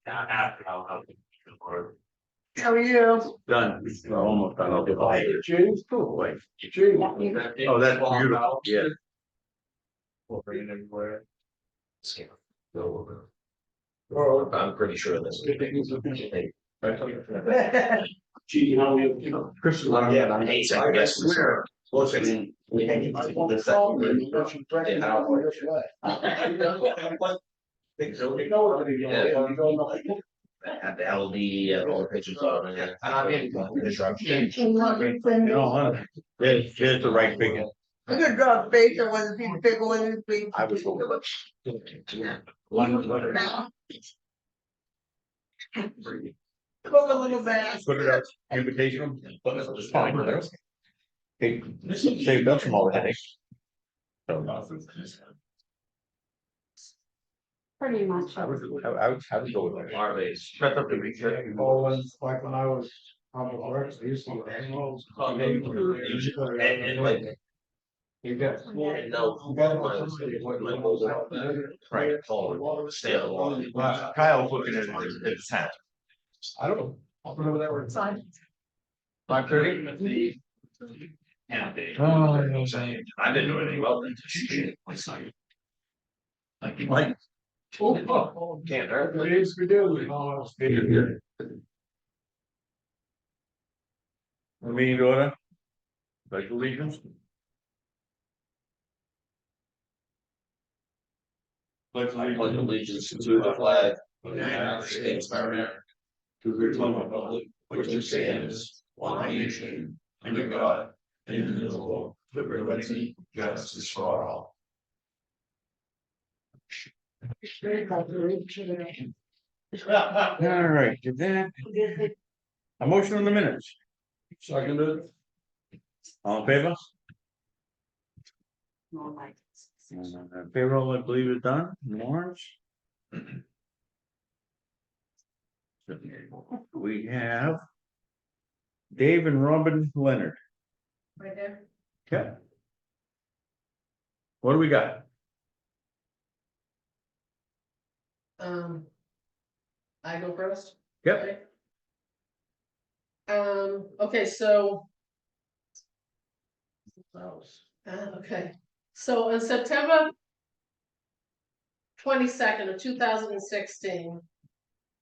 After I'll How are you? done. We're almost done. I'll get by. James, go away. James. Oh, that's beautiful. Yeah. We'll bring it everywhere. Oh, I'm pretty sure this. Gee, how you know, Chris. Yeah, I hate that. I guess Swear. Look, I mean, we can get people this that. And how. Had the LD, all the pictures on it. Construction. No, there's the right figure. Good job, Baker, was the big one this week. I was over. One. Come a little back. Put it out, invitation. It's fine. Hey, saved us from all the headaches. Pretty much. I would go with that. Marbles. That's up to me. Like when I was on the work, I used to. And like. You got. Right, forward, stay along. Kyle's looking at the tent. I don't know. I'll put over that word. 5:30? Yeah. Oh, I didn't know anything about that. Mike. Can't hurt. It is we do. Meeting to order. Pledge allegiance. Pledge Pledge allegiance to the flag of the United States of America. To To the republic which stands one nation under God, indivisible, with liberty, justice for all. All right, did that. A motion on the minutes. Seconded. All in favor? More like. Payroll, I believe is done. Warrants. We have Dave and Robin Leonard. Right there. Okay. What do we got? I go first. Yep. Okay, so. Okay, so on September 22nd of 2016.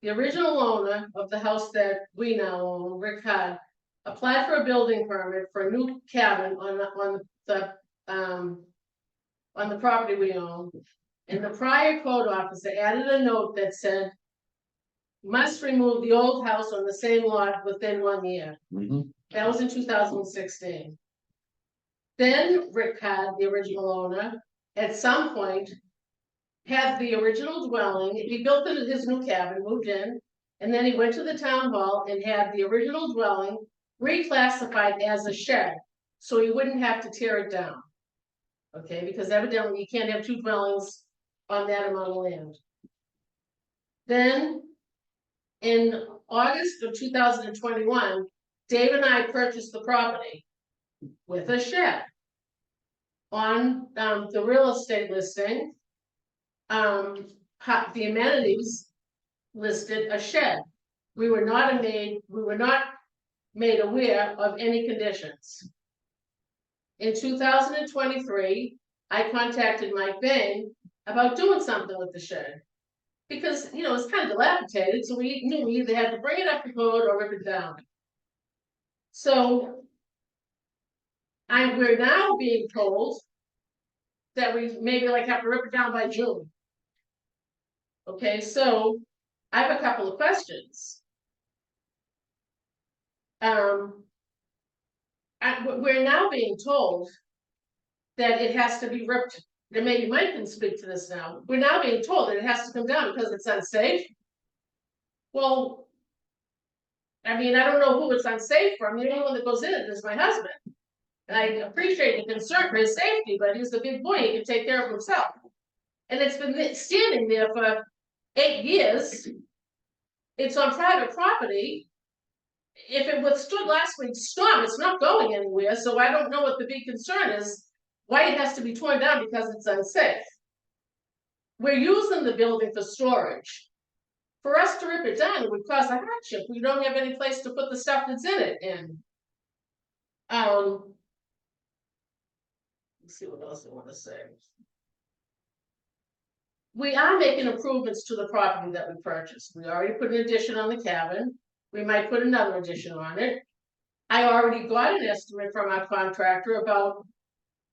The original owner of the house that we now own, Rick Hard, applied for a building permit for a new cabin on the property we own. And the prior code officer added a note that said, must remove the old house on the same lot within 1 year. That was in 2016. Then Rick Hard, the original owner, at some point had the original dwelling. He built his new cabin, moved in, and then he went to the town hall and had the original dwelling reclassified as a shed, so he wouldn't have to tear it down. Okay, because evidently you can't have two dwellings on that amount of land. Then in August of 2021, Dave and I purchased the property with a shed. On the real estate listing, the amenities listed a shed. We were not made aware of any conditions. In 2023, I contacted Mike Bain about doing something with the shed. Because, you know, it's kind of dilapidated, so we knew we either had to bring it up to code or rip it down. So we're now being told that we maybe like have to rip it down by June. Okay, so I have a couple of questions. We're now being told that it has to be ripped. And maybe Mike can speak to this now. We're now being told that it has to come down because it's unsafe. Well, I mean, I don't know who it's unsafe from. The only one that goes in it is my husband. And I appreciate the concern for his safety, but he's a big boy. He can take care of himself. And it's been standing there for 8 years. It's on private property. If it withstood last week's storm, it's not going anywhere. So I don't know what the big concern is, why it has to be torn down because it's unsafe. We're using the building for storage. For us to rip it down, it would cause a hardship, we don't have any place to put the stuff that's in it in. Let's see what else I wanna say. We are making improvements to the property that we purchased, we already put an addition on the cabin, we might put another addition on it. I already got an estimate from our contractor about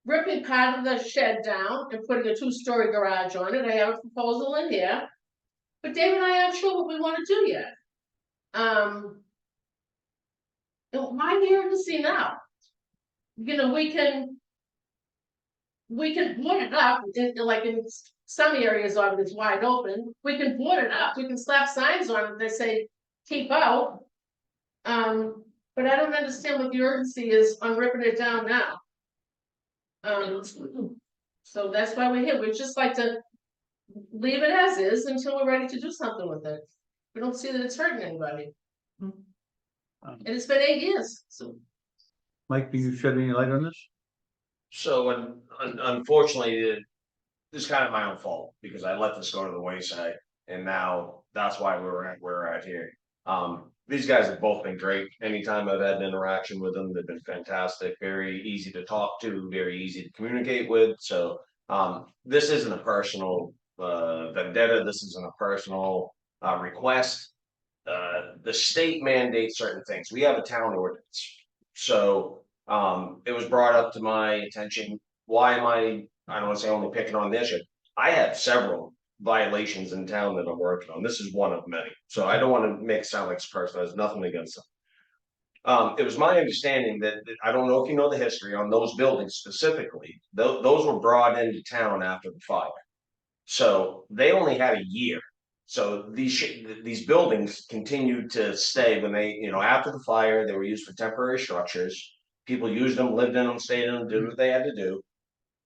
ripping part of the shed down and putting a 2-story garage on it, I have a proposal in here. But Dave and I aren't sure what we wanna do yet. Why here to see now? You know, we can board it up, like in some areas of it, it's wide open, we can board it up, we can slap signs on it that say, keep out. But I don't understand what the urgency is on ripping it down now. So that's why we're here, we'd just like to leave it as is until we're ready to do something with it. We don't see that it's hurting anybody. And it's been 8 years, so. Mike, can you shed any light on this? So, unfortunately, this is kind of my own fault, because I let this go to the wayside, and now that's why where we're at here. These guys have both been great. Anytime I've had an interaction with them, they've been fantastic, very easy to talk to, very easy to communicate with, so. This isn't a personal vendetta, this isn't a personal request. The state mandates certain things, we have a town ordinance. So, it was brought up to my attention, why am I don't wanna say only picking on this, I have several violations in town that I'm working on, this is one of many, so I don't wanna make it sound like it's personal, there's nothing against them. It was my understanding that, I don't know if you know the history on those buildings specifically, those were brought into town after the fire. So, they only had a year. So these buildings continued to stay when they, after the fire, they were used for temporary structures. People used them, lived in them, stayed in them, did what they had to do.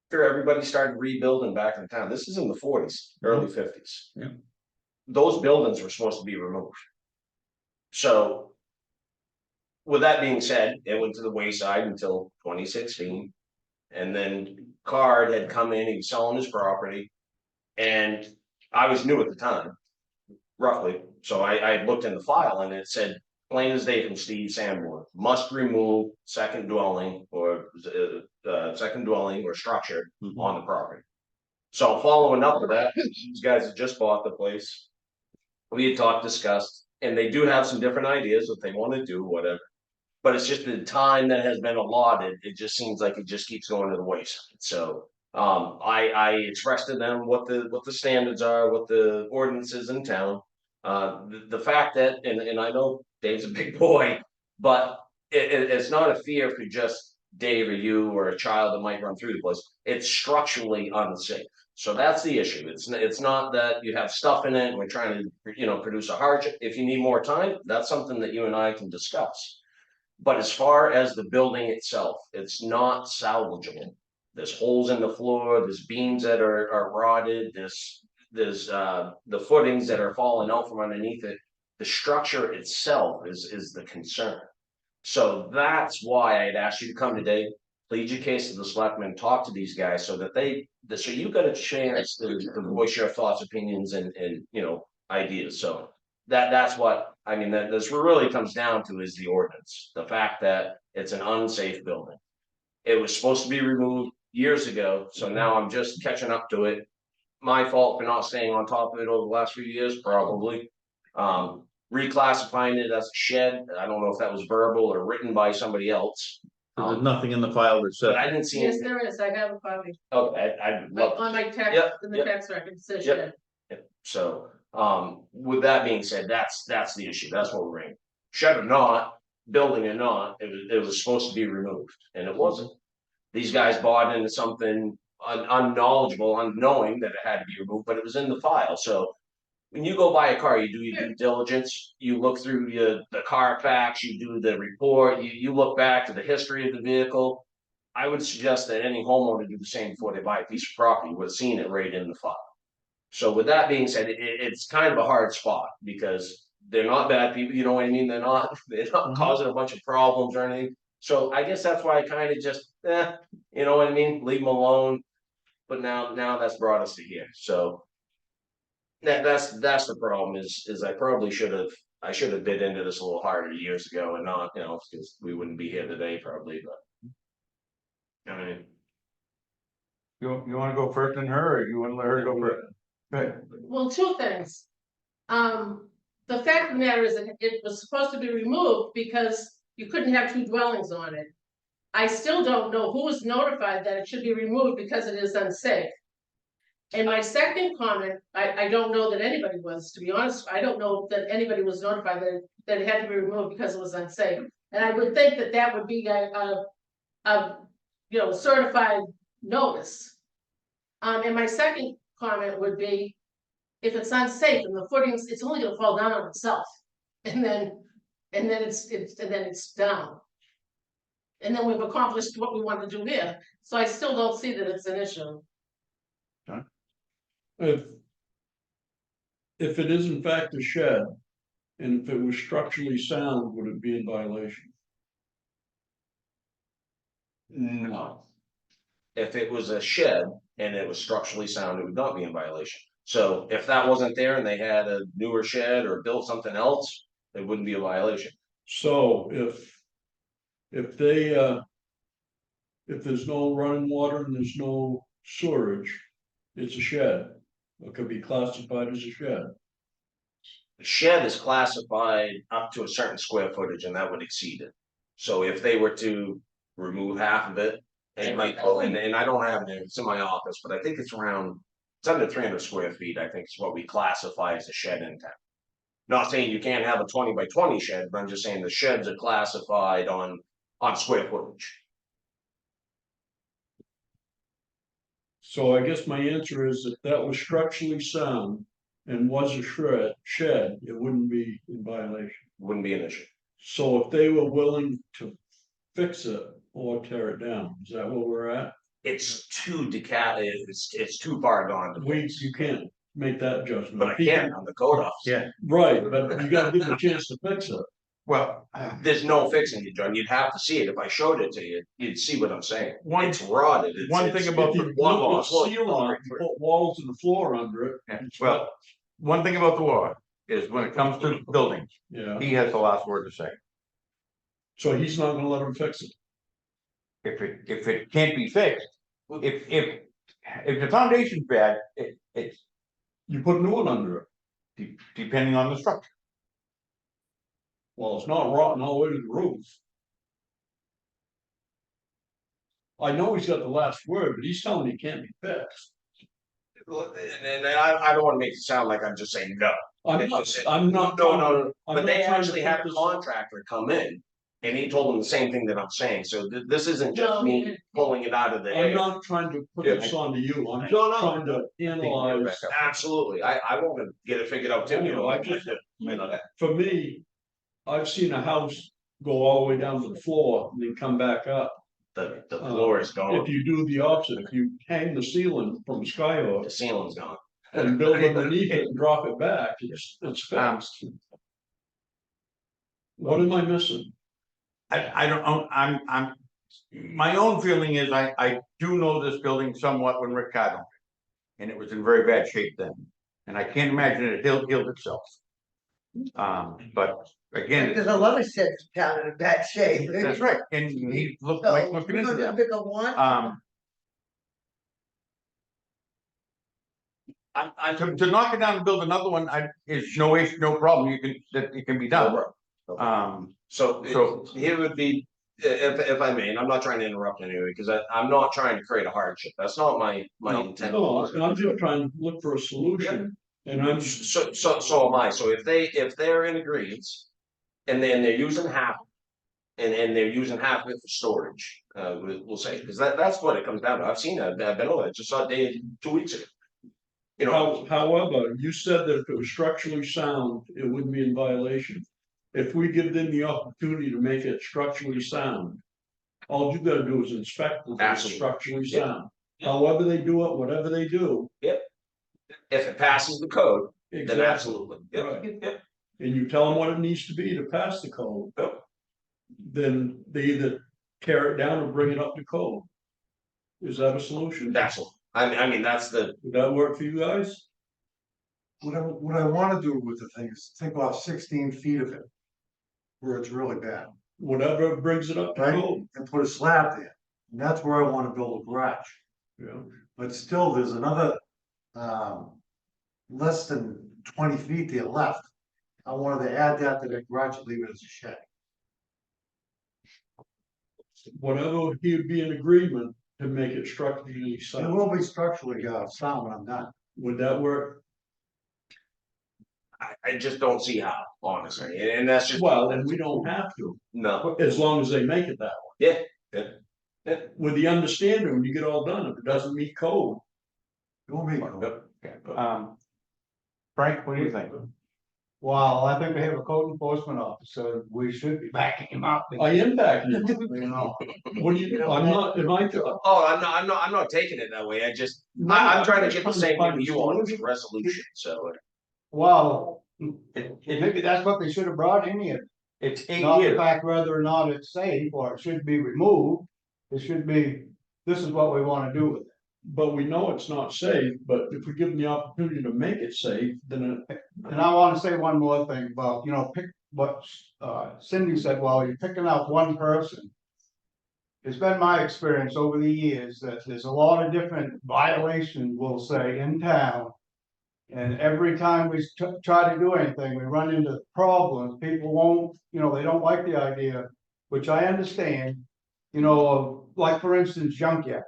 After everybody started rebuilding back in town, this is in the 40s, early 50s. Yeah. Those buildings were supposed to be removed. So, with that being said, it went to the wayside until 2016. And then Card had come in, he was selling his property. And I was new at the time. Roughly, so I looked in the file and it said, plain as day from Steve Sanborn, must remove second dwelling or structure on the property. So following up with that, these guys had just bought the place. We had talked, discussed, and they do have some different ideas what they want to do, whatever. But it's just the time that has been allotted, it just seems like it just keeps going to the wayside. So I expressed to them what the standards are, what the ordinance is in town. The fact that, and I know Dave's a big boy, but it's not a fear for just Dave or you or a child that might run through the place. It's structurally unsafe. So that's the issue. It's not that you have stuff in it and we're trying to, produce a hardship. If you need more time, that's something that you and I can discuss. But as far as the building itself, it's not salvageable. There's holes in the floor, there's beams that are rotted, there's the footings that are falling out from underneath it. The structure itself is the concern. So that's why I'd asked you to come today, plead your case to the selectmen, talk to these guys so that so you got a chance to voice your thoughts, opinions, and ideas. So that's what I mean. That this really comes down to is the ordinance, the fact that it's an unsafe building. It was supposed to be removed years ago, so now I'm just catching up to it. My fault for not staying on top of it over the last few years, probably. Reclassifying it as a shed, I don't know if that was verbal or written by somebody else. There's nothing in the file that says. But I didn't see Yes, it. there is, I have a copy. Okay, I'd love. On my tax, Yep, in the yep. tax record, it says Yep. shed. Yep. So, with that being said, that's the issue, that's what we're in. Shed or not, building or not, it was supposed to be removed, and it wasn't. These guys bought into something unknowledgeable, unknowing that it had to be removed, but it was in the file, so. When you go buy a car, you do your due diligence, you look through the Carfax, you do the report, you look back to the history of the vehicle. I would suggest that any homeowner do the same before they buy a piece of property, would have seen it right in the file. So with that being said, it's kind of a hard spot because they're not bad people, you know what I mean? They're not causing a bunch of problems or anything. So I guess that's why I kind of just, you know what I mean? Leave them alone. But now that's brought us to here, so. That's the problem is I probably I should have bid into this a little harder years ago and not, because we wouldn't be here today probably, but. I mean, You wanna go first in her, or you wanna let her go first? Right. Well, two things. The fact of the matter is that it was supposed to be removed because you couldn't have two dwellings on it. I still don't know who was notified that it should be removed because it is unsafe. And my second comment, I don't know that anybody was, to be honest, I don't know that anybody was notified that it had to be removed because it was unsafe. And I would think that that would be a certified notice. And my second comment would be, if it's unsafe and the footings, it's only gonna fall down on itself. And then it's down. And then we've accomplished what we want to do here, so I still don't see that it's an issue. If it is in fact a shed, and if it was structurally sound, would it be in violation? no. If it was a shed and it was structurally sound, it would not be in violation. So if that wasn't there and they had a newer shed or built something else, it wouldn't be a violation. So if they if there's no running water and there's no sewerage, it's a shed. It could be classified as a shed. The shed is classified up to a certain square footage and that would exceed it. So if they were to remove half of it, and it might go in, and I don't have it, it's in my office, but I think it's under 300 square feet, I think is what we classify as a shed in town. Not saying you can't have a 20 by 20 shed, but I'm just saying the sheds are classified on square footage. So I guess my answer is if that was structurally sound and was a shed, it wouldn't be in violation. Wouldn't be an issue. So if they were willing to fix it or tear it down, is that where we're at? It's too it's too far gone to fix. You can't make that judgment. But I can on the code office. Yeah. Right, but you gotta give them a chance to fix it. Well, There's no fixing it, John. You'd have to see it. If I showed it to you, you'd see what I'm saying. One- It's rotted. one thing about If you the put a seal on it, you put walls and the floor under it. yeah, well, one thing about the law is when it comes to buildings, Yeah, he has the last word to say. so he's not gonna let them fix it. If it can't be fixed, if the foundation's bad, it's You put a new one under it. depending on the structure. Well, it's not rotten all the way to the roof. I know he's got the last word, but he's telling me it can't be fixed. And I don't wanna make it sound like I'm just saying no. I'm not. No, I'm but they not trying to actually had a put this- contractor come in. And he told them the same thing that I'm saying, so this isn't just No. me pulling it out of the I'm air. not trying to put this onto you, I'm just No, no. trying to analyze. Absolutely, I wanna get it figured out too, you know, I like just- that. For me, I've seen a house go all the way down to the floor and then come back up. The floor is If gone, you do the opposite, if you hang the ceiling from the the skyhook ceiling's gone. and build underneath it and drop it back, it's fixed. What am I missing? I don't, I'm, my own feeling is I do know this building somewhat when Rick Card owned it. And it was in very bad shape then, and I can't imagine it healed itself. But again, There's a lot of sheds down in bad shape. that's right, and he looked So, like looking we're into gonna that. pick up one. To knock it down and build another one, is no issue, no problem, it can be done. So So- here would be, if I may, and I'm not trying to interrupt anyway, because I'm not trying to create a hardship, that's not my intent. No, I'm just trying to look for a solution, and I'm, So am I, so if they're in agreement, and then they're using half. And they're using half of it for storage, we'll say, because that's what it comes down to, I've seen that, I've been over it, just saw it Dave 2 weeks ago. You know, however, you said that if it was structurally sound, it wouldn't be in violation. If we give them the opportunity to make it structurally sound, all you gotta do is inspect it, it's Absolutely. structurally Yeah. sound. However they do it, whatever they do, if it passes the code, then exactly, absolutely, yep, Right. yep. and you tell them what it needs to be to pass the code. Yep. Then they either tear it down or bring it up to code. Is that a solution? That's, I mean, that's the, Would that work for you guys? what I wanna do with the thing is take off 16 feet of it. Where it's really bad, Whatever brings it up to right? code, And put a slab there, and that's where I wanna build a garage. yeah. But still, there's another, less than 20 feet there left. I wanted to add that to the garage and leave it as a shed. Whatever he'd be in agreement to make it structurally It sound, will be structurally, sound when I'm done. would that work? I just don't see how, honestly, and that's just. Well, and we don't have to, No, as long as they make it that way. yeah, With the understanding, when you get all done, if it doesn't meet code, It will be cool. Frank, what do you think? Well, I think we have a code enforcement officer, we should be backing him up. I impact you. You know, What do you, I'm not, am I? oh, I'm not taking it that way, I'm trying to get the same thing you on with the resolution, so. well, maybe that's what they should have brought in here. It's 8 Not the years. fact whether or not it's safe or it should be removed. It should be, this is what we wanna do with it. But we know it's not safe, but if we give them the opportunity to make it safe, then And I wanna say one more thing about, pick what Cindy said, well, you're picking out one person. It's been my experience over the years that there's a lot of different violations, we'll say, in town. And every time we try to do anything, we run into problems, people won't, they don't like the idea, which I understand. Of, like for instance, junkyards.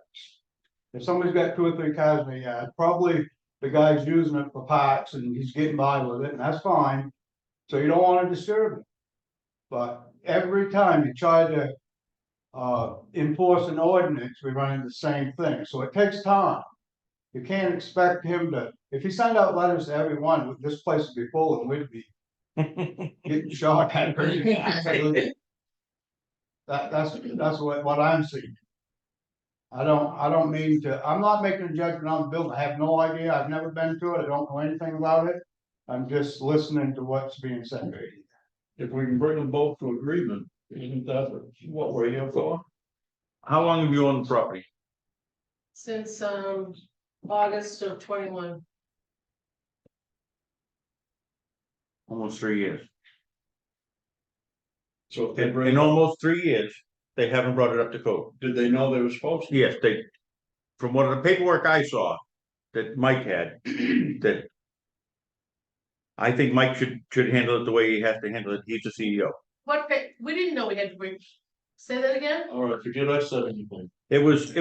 If somebody's got 2 or 3 cars in the yard, probably the guy's using it for parts and he's getting by with it, and that's fine. So you don't wanna disturb it. But every time you try to enforce an ordinance, we run into the same thing, so it takes time. You can't expect him to, if he sent out letters to everyone, this place would be full and we'd be getting shot at. That's what I'm seeing. I don't mean to, I'm not making a judgment on the building, I have no idea, I've never been to it, I don't know anything about it. I'm just listening to what's being said. if we can bring them both to agreement, isn't that what we're here for? How long have you owned the property? Since August of 21. Almost 3 years. So if they bring, In almost 3 years, they haven't brought it up to code. did they know they were supposed to? Yes, from one of the paperwork I saw that Mike had, that. I think Mike should handle it the way he has to handle it, he's the CEO. We didn't know we had to bring, say that again? All right, forget I said anything. It was,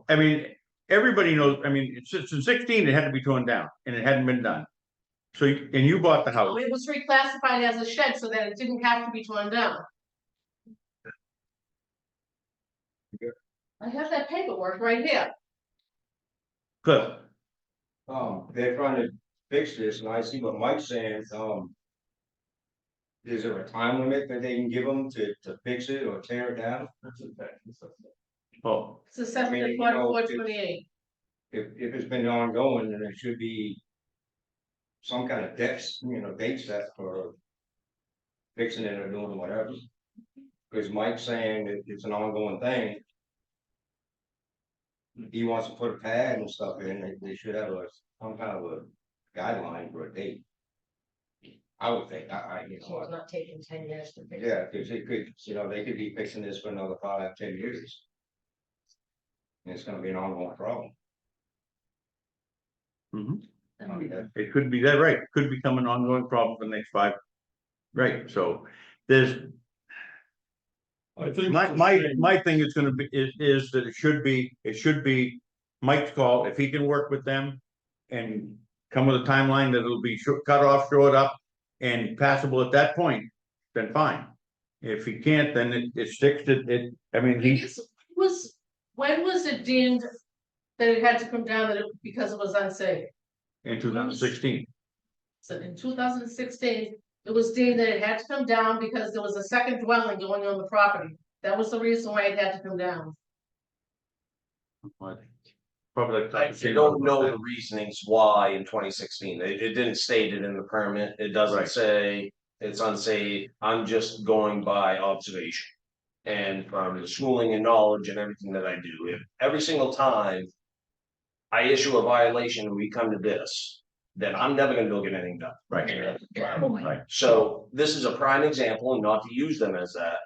I mean, everybody knows, I mean, since 16, it had to be torn down, and it hadn't been done. So, and you bought the house, It was reclassified as a shed so that it didn't have to be torn down. I have that paperwork right here. Cliff, They're trying to fix this, and I see what Mike's saying, is there a time limit that they can give them to fix it or tear it down? oh, It's assessed I mean, at you know, 4428. If it's been ongoing, then there should be some kind of date set for fixing it or doing whatever. Because Mike's saying that it's an ongoing thing. He wants to put a pad and stuff in, they should have some kind of a guideline for a date. I would think, So it's not taking 10 years to fix. yeah, because it could, they could be fixing this for another 5, 10 years. And it's gonna be an ongoing problem. mhm. I mean, It could be that, right, it could become an ongoing problem for the next 5. Right, so there's, I think. my thing is gonna be, is that it should be Mike's call, if he can work with them. And come with a timeline that it'll be cut off, shored up, and passable at that point, then fine. If he can't, then it sticks to it, I mean, When was it deemed that it had to come down because it was unsafe? in 2016. So in 2016, it was deemed that it had to come down because there was a second dwelling going on the property. That was the reason why it had to come down. Probably. I don't know the reasonings why in 2016, it didn't state it in the permit, it doesn't Right. say it's unsafe, I'm just going by observation. And from the schooling and knowledge and everything that I do, if every single time I issue a violation and we come to this, then I'm never gonna be able to get anything done. Right. Right, so this is a prime example, and not to use them as that.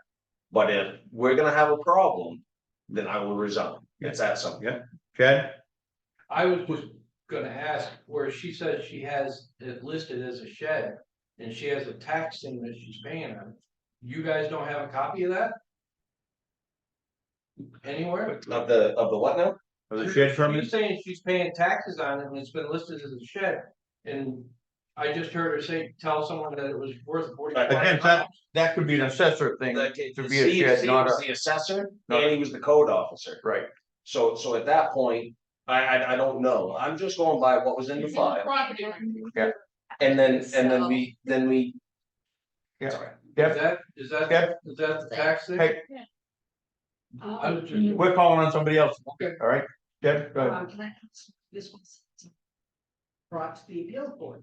But if we're gonna have a problem, then I will resign. It's that simple. Yeah. Chad? I was just gonna ask where she says she has it listed as a shed and she has a tax thing that she's paying on. You guys don't have a copy of that? Anywhere? Of the what now? Was it shed permit? She's saying she's paying taxes on it and it's been listed as a shed. And I just heard her say, tell someone that it was worth Again, $45. that could be an assessor thing to be a Steve shed, not was a, the assessor, not- and he was the code officer. right. So at that point, I don't know. I'm just going by what was in the file. Property. And then we. Yeah. Sorry. Yep, Is that Yep. the tax thing? hey, I was just- we're calling on somebody else, Okay. all right? Deb, go ahead. Can I ask, this was brought to the appeal board.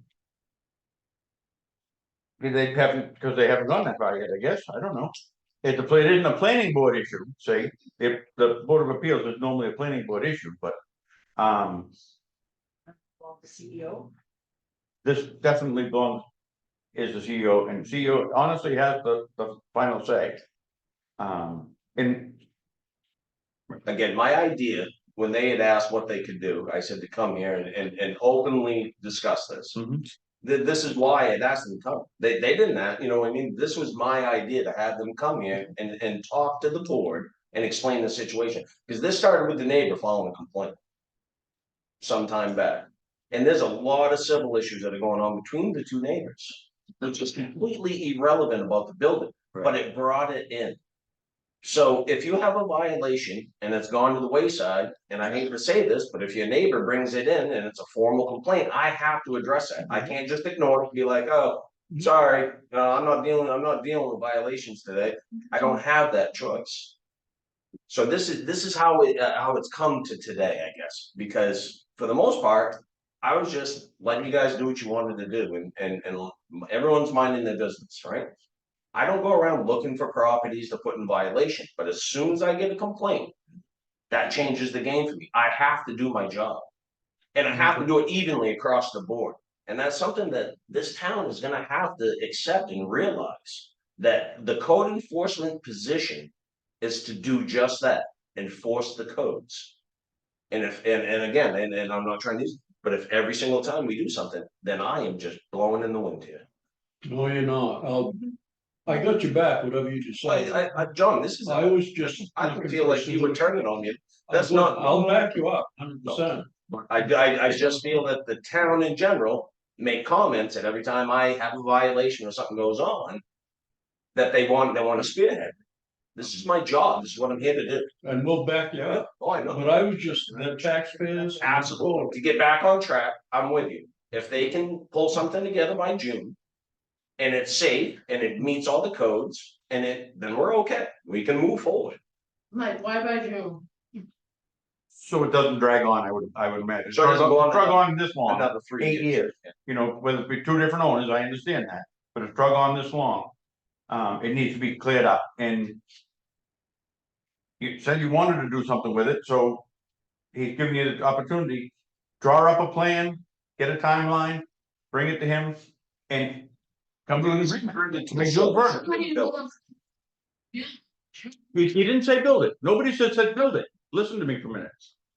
They haven't, because they haven't gone that far yet, I guess, I don't know. It isn't a planning board issue, say, if the Board of Appeals is normally a planning board issue, but. Well, the CEO. This definitely belongs, is the CEO, and CEO honestly has the final say. And Again, my idea, when they had asked what they could do, I said to come here and openly discuss this. Mhm. This is why I had asked them to come. They didn't you know what I mean? This was my idea to have them come here and talk to the board and explain the situation. Because this started with the neighbor filing a complaint some time back. And there's a lot of civil issues that are going on between the two neighbors. Which is completely irrelevant about the building, but it brought it in. So if you have a violation and it's gone to the wayside, and I hate to say this, but if your neighbor brings it in and it's a formal complaint, I have to address it. I can't just ignore it and be like, oh, sorry, I'm not dealing with violations today. I don't have that choice. So this is how it's come to today, I guess, because for the most part, I was just letting you guys do what you wanted to do, and everyone's minding their business, right? I don't go around looking for properties to put in violation, but as soon as I get a complaint, that changes the game for me. I have to do my job. And I have to do it evenly across the board. And that's something that this town is gonna have to accept and realize, that the code enforcement position is to do just that, enforce the codes. And again, I'm not trying to, but if every single time we do something, then I am just blowing in the wind here. No, you're not. I got your back, whatever you just said. John, this is. I was just. I don't feel like you were turning on me. That's I'll- not. I'll back you up, 100%. I just feel that the town in general make comments, and every time I have a violation or something goes on, that they want to spearhead. This is my job. This is what I'm here to do. And we'll back you up. Oh, I know. But I was just, the taxpayers. Absolutely. To get back on track, I'm with you. If they can pull something together by June. And it's safe and it meets all the codes, then we're okay. We can move forward. Mike, why by June? so it doesn't drag on, I would imagine. So it doesn't go on Drug on this long, Another 3 8 years. You know, whether it be 2 different owners, I understand that, but it's drug on this long. It needs to be cleared up, and. You said you wanted to do something with it, so. He's giving you the opportunity, draw up a plan, get a timeline, bring it to him, and. Come to an agreement. To make sure it works. He didn't say build it, nobody said build it, listen to me for a minute.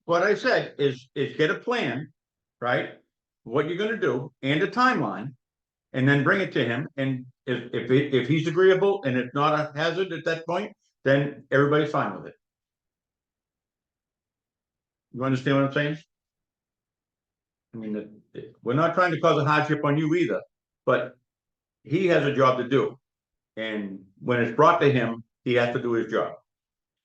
What I said is get a plan, right? What you're gonna do and a timeline. And then bring it to him, and if he's agreeable and it's not a hazard at that point, then everybody's fine with it. You understand what I'm saying? I mean, we're not trying to cause a hardship on you either, but he has a job to do. And when it's brought to him, he has to do his job.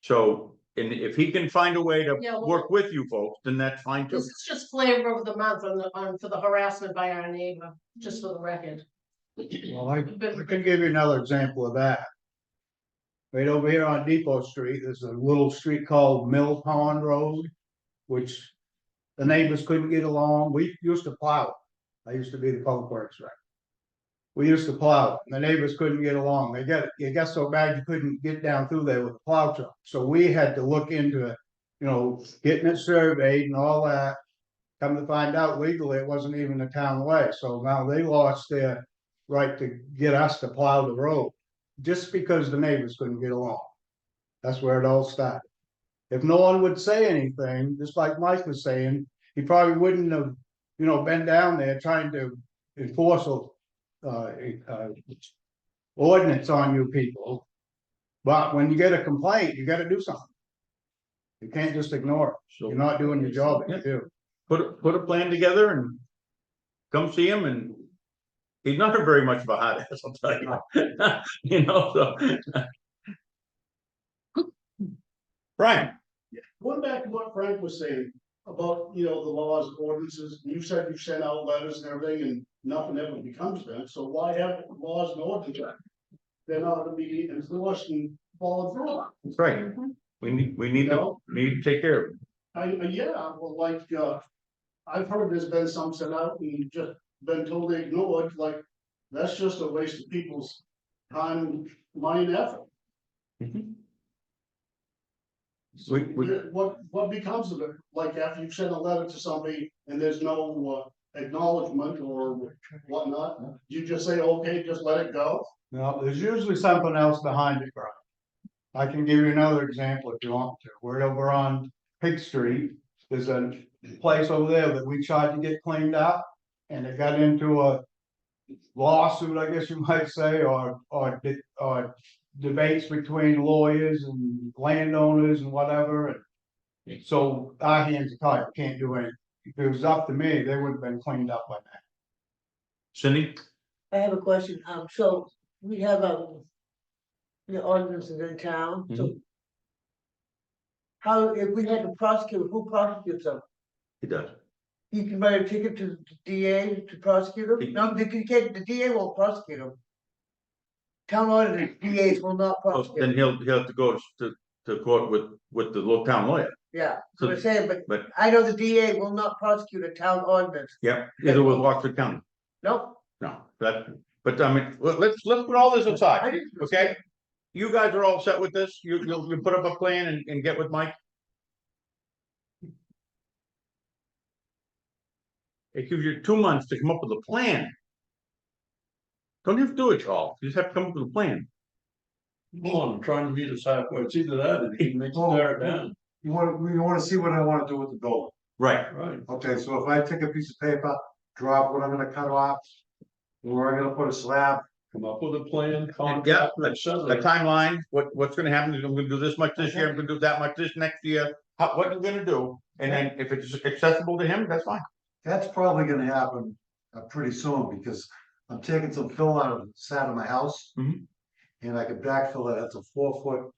So, and if he can find a way to Yeah, well- work with you folks, then that's fine too. This is just flavor of the month for the harassment by our neighbor, just for the record. Well, I can give you another example of that. Right over here on Depot Street, there's a little street called Mill Pond Road, which the neighbors couldn't get along. We used to plow it. I used to be the public works rep. We used to plow it, and the neighbors couldn't get along. It got so bad you couldn't get down through there with a plow truck. So we had to look into it, you know, getting it surveyed and all that. Come to find out legally, it wasn't even a town way, so now they lost their right to get us to plow the road. Just because the neighbors couldn't get along. That's where it all started. If no one would say anything, just like Mike was saying, he probably wouldn't have, been down there trying to enforce ordinance on you people. But when you get a complaint, you gotta do something. You can't just ignore it. So You're not doing your job if you do. put a plan together and come see him, and he's not very much of a hot ass, I'll tell you. So. Brian, Going back to what Frank was saying about, the laws, ordinances, you said you sent out letters and everything and nothing ever becomes done, so why have laws and ordinances? They're not gonna be enforced and followed through. that's right, we need to take care of it. Yeah, well, like, I've heard there's been some sent out and just been totally ignored, like, that's just a waste of people's time, money and effort. So what becomes of it, like after you send a letter to somebody and there's no acknowledgement or whatnot, you just say, okay, just let it go? No, there's usually something else behind it, Brian. I can give you another example if you want to. We're over on Pig Street. There's a place over there that we tried to get cleaned up. And it got into a lawsuit, I guess you might say, or debates between lawyers and landowners and whatever. And so our hands are tied, can't do anything. If it was up to me, they would have been cleaned up by now. Cindy? I have a question, so we have, the ordinances in town, so. How, if we had to prosecute, who prosecutes them? He does. You can write a ticket to the DA to prosecute them? No, the DA won't prosecute them. Town auditors, DAs will not prosecute. Then he'll have to go to court with the local town lawyer. Yeah, So- I'm saying, but- but I know the DA will not prosecute a town ordinance. Yep, either with Rockford County. Nope. No, but I mean, let's put all this aside, okay? You guys are all set with this? You'll put up a plan and get with Mike? It gives you 2 months to come up with a plan. Don't have to do it all, you just have to come up with a plan. Come on, I'm trying to meet us halfway, it's either that or you can make it down. You wanna see what I wanna do with the building. Right. Right, Okay, so if I take a piece of paper, drop what I'm gonna cut off, where I'm gonna put a slab, come up with a plan, Yeah, contract, a etc. timeline, what's gonna happen is I'm gonna do this much this year, I'm gonna do that much this next year, what you're gonna do, and then if it's accessible to him, that's fine. that's probably gonna happen pretty soon, because I'm taking some fill out of the side of my house. Mhm. And I could backfill it, that's a 4 foot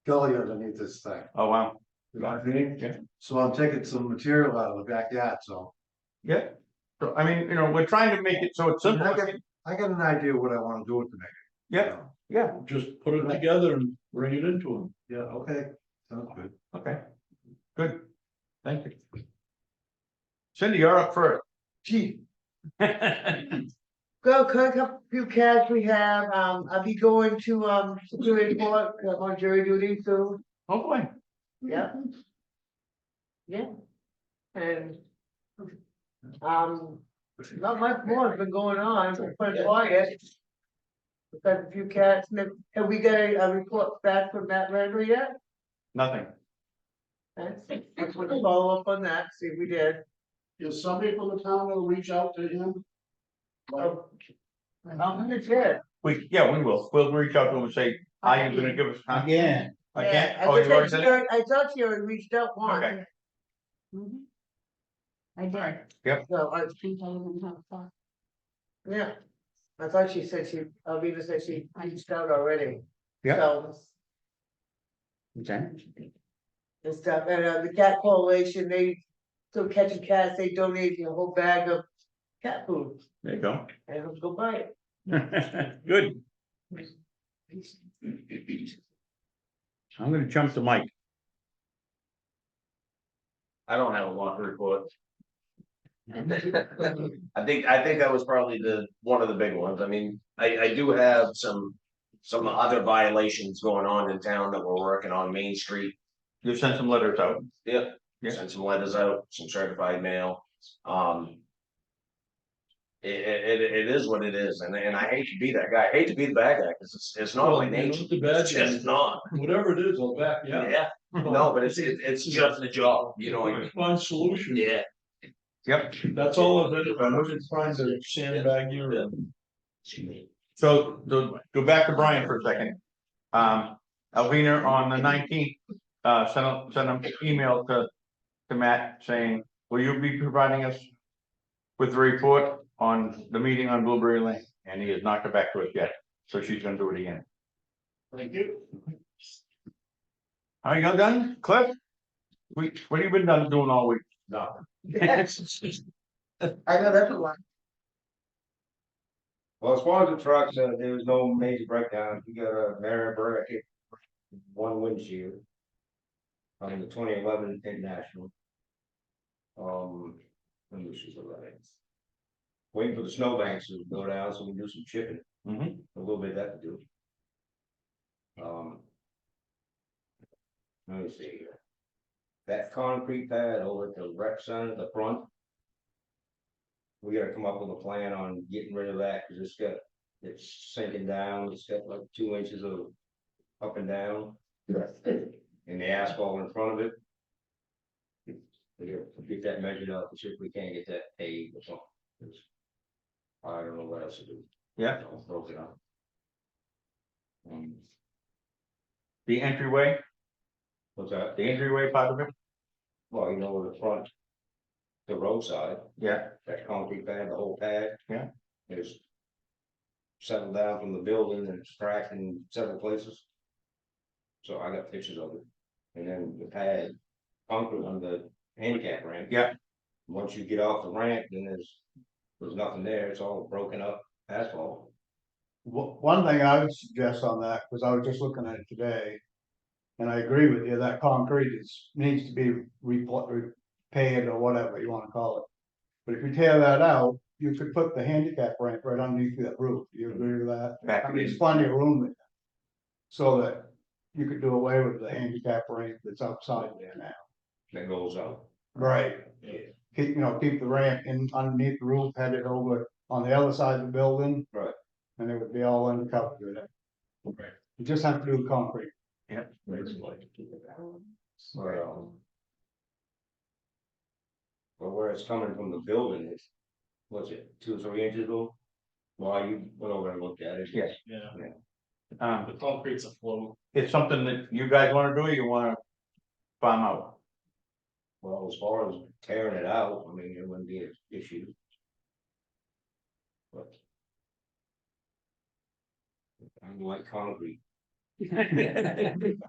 gully underneath this thing. Oh, wow. You know what I mean? Yeah. So I'm taking some material out of the backyard, so. Yeah, so I mean, we're trying to make it so it's simple. I got an idea what I wanna do with the make. Yeah, yeah, Just put it together and bring it into them. Yeah, okay, sounds good. okay, good, thank you. Cindy, you're up first. Gee, go cut a few cats we have, I'll be going to, Superior Court, on jury duty soon, Oh, boy. yeah. Yeah. And. Not much more has been going on, it's pretty quiet. We've got a few cats, have we got a report back from Matt Landry yet? Nothing. Let's follow up on that, see if we did. Is somebody from the town gonna reach out to him? Like, I'm gonna check. We will reach out to him and say, are you gonna give us? Huh? Again, Again? Yeah, Oh, you already said it? I thought she already reached out once. Okay. Mhm. I did. So, I think I even have thought. yeah, I thought she said Alvina said she reached out already. Yeah. So, Okay. and stuff, and the cat coalition, they, so catching cats, they donated a whole bag of cat food, There you go. and let's go buy it. Good. I'm gonna jump to Mike. I don't have a lot to report. I think that was probably one of the big ones. I mean, I do have some other violations going on in town that we're working on Main Street. You sent some letters out. Yeah, Yeah. Send some letters out, some certified mail, it is what it is, and I hate to be that guy, I hate to be the bad guy, cause it's not Well, my you know, nature, the bad it's just guy- not, Whatever it is, I'll back you up. yeah, no, but it's just a job, you know what I mean? Find solution. Yeah. Yep, That's all of it. I'm not trying to sandbag you. or- so go back to Brian for a second. Alvina on the 19th, sent an email to Matt saying, will you be providing us with a report on the meeting on Blueberry Lane? And he has not come back to us yet, so she's gonna do it again. Thank you. Are you done, Cliff? What have you been doing all week? I know that's a lot. Well, as far as the trucks, there was no major breakdown. We got a Mary bracket, one windshield. On the 2011 International. Let me see the lights. Waiting for the snowbanks to go down so we can do some chipping. Mhm. A little bit of that to do. Let me see here. That concrete pad over at the rec center, the front. We gotta come up with a plan on getting rid of that, cause it's sinking down, it's got like 2 inches of up and down. And the asphalt in front of it. We gotta get that measured out, see if we can't get that paved or something. 'Cause I don't know what else to do. Yeah. I'll throw it out. The entryway, What's that? the entryway part of it? Well, you know, the front. The roadside, Yeah, that concrete pad, the whole pad. Yeah. Is. Settled down from the building and it's cracked in several places. So I got pictures of it. And then the pad, concrete on the handicap ramp. Yeah. Once you get off the ramp, then there's nothing there, it's all broken up asphalt. One thing I would suggest on that, because I was just looking at it today. And I agree with you, that concrete needs to be repaired or whatever you wanna call it. But if you tear that out, you could put the handicap ramp right underneath that roof, do you agree with that? I mean, there's plenty of room there. So that you could do away with the handicap ramp that's outside there now. That goes out. Right. Keep the ramp in underneath the roof, headed over on the other side of the building. Right. And it would be all undercover with it. Right. You just have to do the concrete. Well, where it's coming from the building is, what's it, 2 or 3 inches low? Well, you went over and looked at it. Yes. Yeah, the concrete's afloat. It's something that you guys wanna do, or you wanna farm out? Well, as far as tearing it out, I mean, it wouldn't be an issue. But. I don't like concrete. We can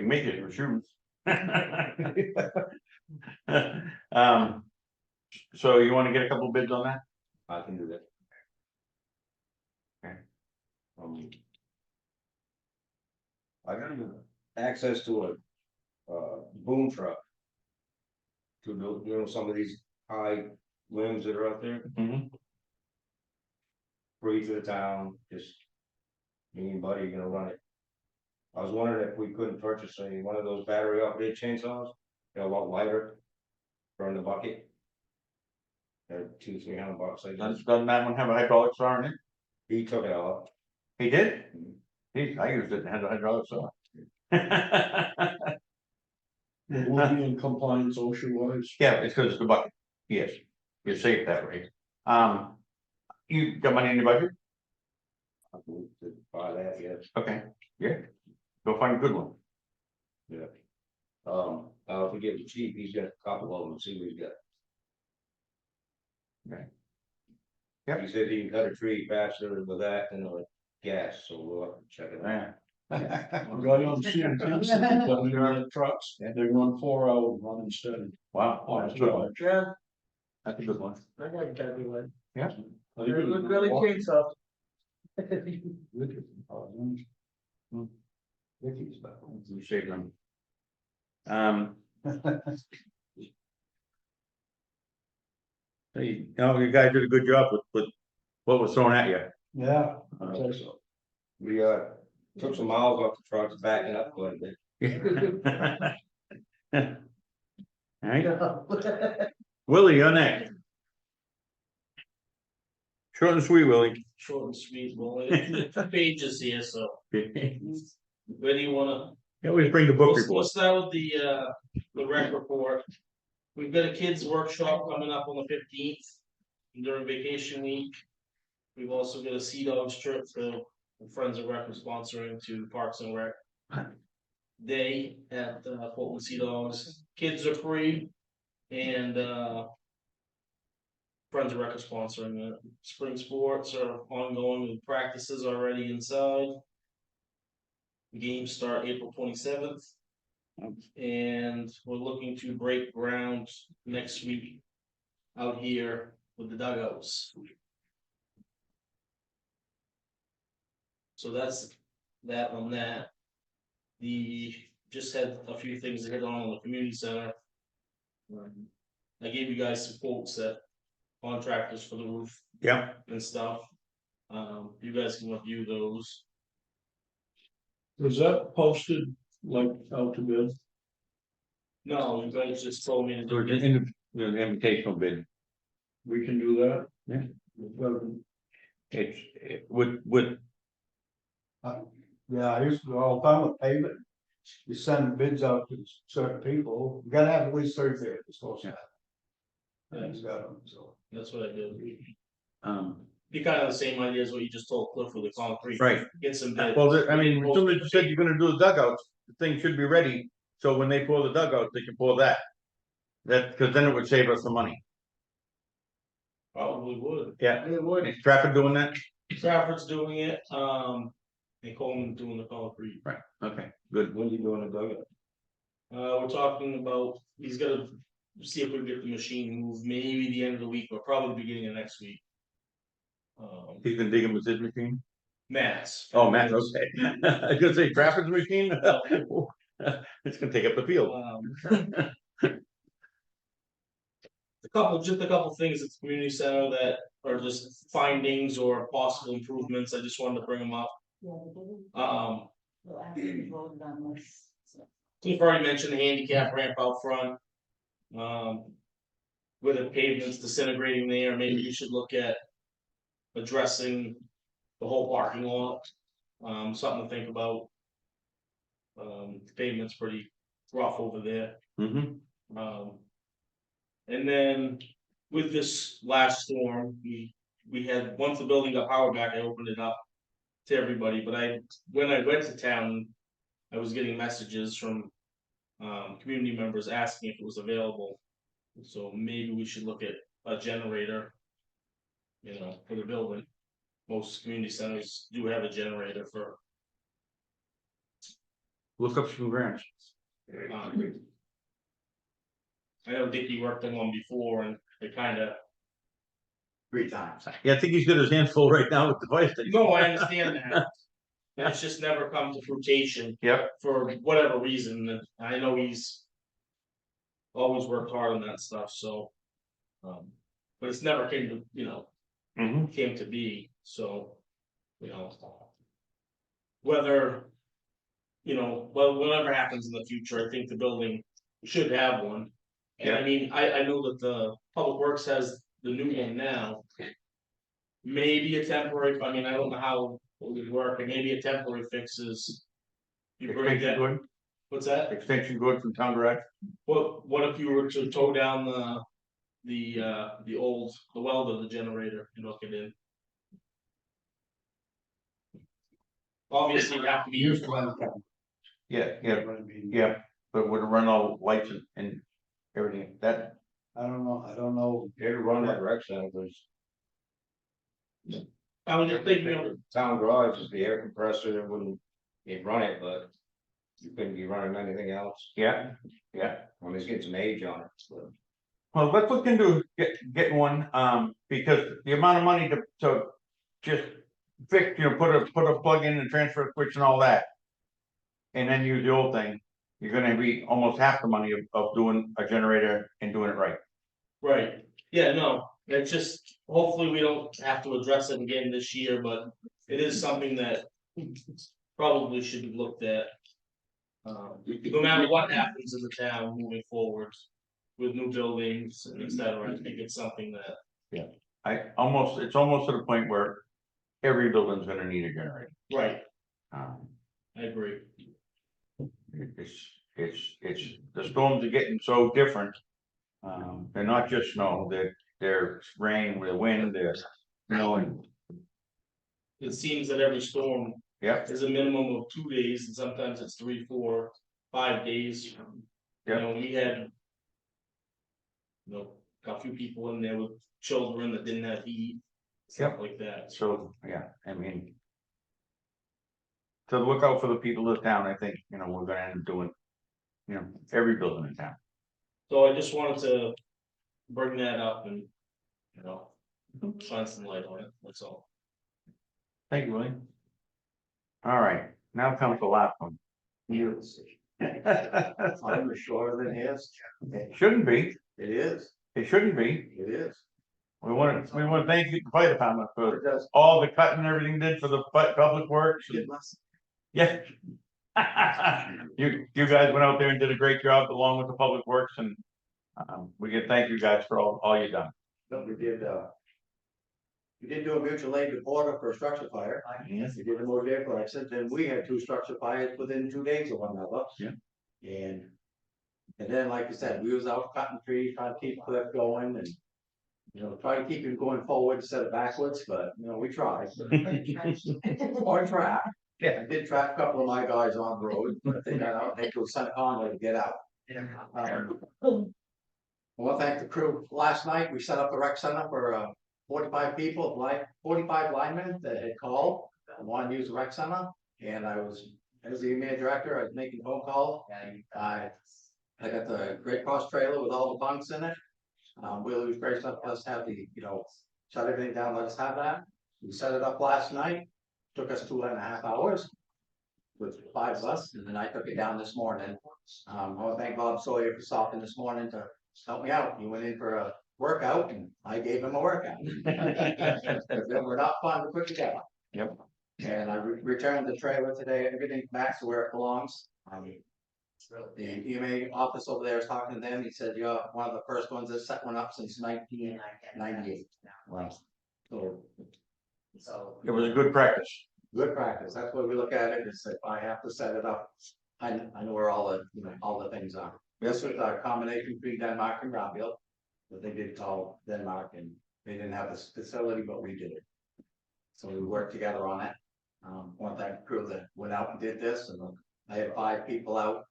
make it for shoes. So you wanna get a couple bids on that? I can do that. Okay. I got access to a boom truck. To do, some of these high limbs that are out there, Mhm. free to the town, just. Me and Buddy are gonna run it. I was wondering if we couldn't purchase one of those battery operated chainsaws, they're a lot lighter. Burn the bucket. They're $200-300, I guess. Doesn't that one have a hydraulic saw in it? He took it off. He did? I used it and had a hydraulic saw. It will be in compliance OSHA wise. Yeah, it's because it's the bucket. Yes, you're safe that way. You got money in your budget? I believe to buy that, yes. Okay, yeah. Go find a good one. Yeah. If we get it cheap, he's got a couple of them, see what he's got. Okay. Yep. He said he can cut a tree faster with that than with gas, so we'll have to check it out. Yeah. I got on CNC, trucks, they run 4 hours running steady. Wow, oh, that's a good one. Yeah, That's a good one. I got that one. Yeah. It was really chainsaw. You save them. Hey, you guys did a good job with what was thrown at you. Yeah. We took some miles off the trucks, backing up quite a bit. Alright, Willie, you're next. Short and sweet, Willie. Short and sweet, well, it's 2 pages here, so where do you wanna? You always bring the book Let's report. start with the rec report. We've got a kids workshop coming up on the 15th during vacation week. We've also got a Sea Dogs trip for Friends of Rec is sponsoring to Parks and Rec. Day at Portland Sea Dogs. Kids are free and Friends of Rec is sponsoring it. Spring sports are ongoing with practices already inside. Games start April 27th. And we're looking to break ground next week out here with the dugouts. So that's that on that. Just had a few things to hit on the community center. I gave you guys some quotes that contractors for the roof Yeah, and stuff. You guys can review those. Was that posted like out to bid? No, you guys just told me to so do it's it. an invitational bid. We can do that? Yeah. Well, It with Yeah, I used to do all the time with pavement. You send bids out to certain people, you gotta have at least 30 bids, it's supposed to have. And he's got them, so. That's what I did. um, Be kind of the same idea as what you just told Cliff with the concrete. right. Get some bids. Well, I mean, as soon as you said you're gonna do the dugouts, the thing should be ready, so when they pour the dugouts, they can pour that. That, cause then it would save us some money. Probably would. Yeah, It would. is Trafford doing that? Stafford's doing it, and Coleman doing the concrete. Right, okay, good. When you doing a dugout? We're talking about, he's gonna see if we can get the machine moved, maybe the end of the week, or probably the beginning of next week. He's gonna dig him with his machine? Matt's. Oh, man, okay. I was gonna say Trafford's machine? It's gonna take up the field. Just a couple things at the community center that are just findings or possible improvements, I just wanted to bring them up. We've already mentioned the handicap ramp out front. With the pavements disintegrating there, maybe you should look at addressing the whole parking lot. Something to think about. The pavement's pretty rough over there. And then with this last storm, we had, once the building got power back, I opened it up to everybody, but when I went to town, I was getting messages from community members asking if it was available. So maybe we should look at a generator, for the building. Most community centers do have a generator for. Look up some grants. I know Dickie worked on one before and they kinda. 3 times. Yeah, I think he's got his hands full right now with the fire station. No, I understand that. And it's just never come to fruition. Yep. For whatever reason, and I know he's. Always worked hard on that stuff, so. But it's never came to, came to be, so. Whether. Whatever happens in the future, I think the building should have one. And I mean, I know that the Public Works has the new one now. Maybe a temporary, I mean, I don't know how it would work, but maybe a temporary fix is. You bring Extension that, cord, what's that? extension cord from town garage. What if you were to tow down the well of the generator and hook it in? Obviously, you have to be used to. Yeah, but would it run all lights and everything, that, I don't know. You ever run that rec center, there's I was just thinking, town garage is the air compressor, that wouldn't, you'd run it, but. You couldn't be running anything else, yeah. when it's getting some age on it, so. Well, let's look into get one, because the amount of money to just fix, put a plug in and transfer switch and all that. And then use the old thing, you're gonna be almost half the money of doing a generator and doing it right. right, yeah, no, it's just, hopefully we don't have to address it again this year, but it is something that. Probably should be looked at. No matter what happens in the town moving forward with new buildings and et cetera, I think it's something that. it's almost to the point where every building's gonna need a generator. Right, Um, I agree. it's, the storms are getting so different. They're not just snow, they're rain with wind, there's, and, It seems that every storm yep, is a minimum of 2 days, and sometimes it's 3, 4, 5 days. You Yep. know, we had. A few people in there with children that didn't have heat, stuff like that. so, yeah, I mean. To look out for the people of the town, I think, we're gonna end up doing, every building in town. So I just wanted to bring that up and, shine some light on it, that's all. Thank you, William. All right, now comes the last one. I'm shorter than his. It shouldn't be, It is, it shouldn't be. it is. We want to thank you, the fire department, for It does. all the cutting and everything did for the public works. Yeah. You guys went out there and did a great job along with the public works, and we can thank you guys for all you done. No, we did do a mutual aid reporter for a structure fire. Yes. We did a motor vehicle accident, then we had 2 structure fires within 2 days of one another. Yeah. And then, like I said, we was out cutting trees, trying to keep cliff going and. Try to keep it going forward instead of backwards, but we tried. Or trap. Yeah. I did trap a couple of my guys on the road, but they got out, they could send Conway to get out. I want to thank the crew. Last night, we set up the rec center for 45 people, 45 linemen that had called, wanted to use the rec center. And as the email director, I was making phone calls. I got the Great Cross trailer with all the bunks in it. Will was gracious enough to us have the, shut everything down, let us have that. We set it up last night, took us 2.5 hours. With 5 of us, and then I took it down this morning. I want to thank Bob Sawyer for stopping this morning to help me out. He went in for a workout and I gave him a workout. They were not fun to put together. Yep. And I returned the trailer today, everything back to where it belongs. The EMA office over there is talking to them. He said, "You're one of the first ones that set one up since 1998. Wow. So It was a good practice. good practice. That's what we look at it, is if I have to set it up, I know where all the things are. This was a combination between Denmark and Brownfield. But they did call Denmark and they didn't have this facility, but we did it. So we worked together on it. Want to thank the crew that went out and did this, and I had 5 people out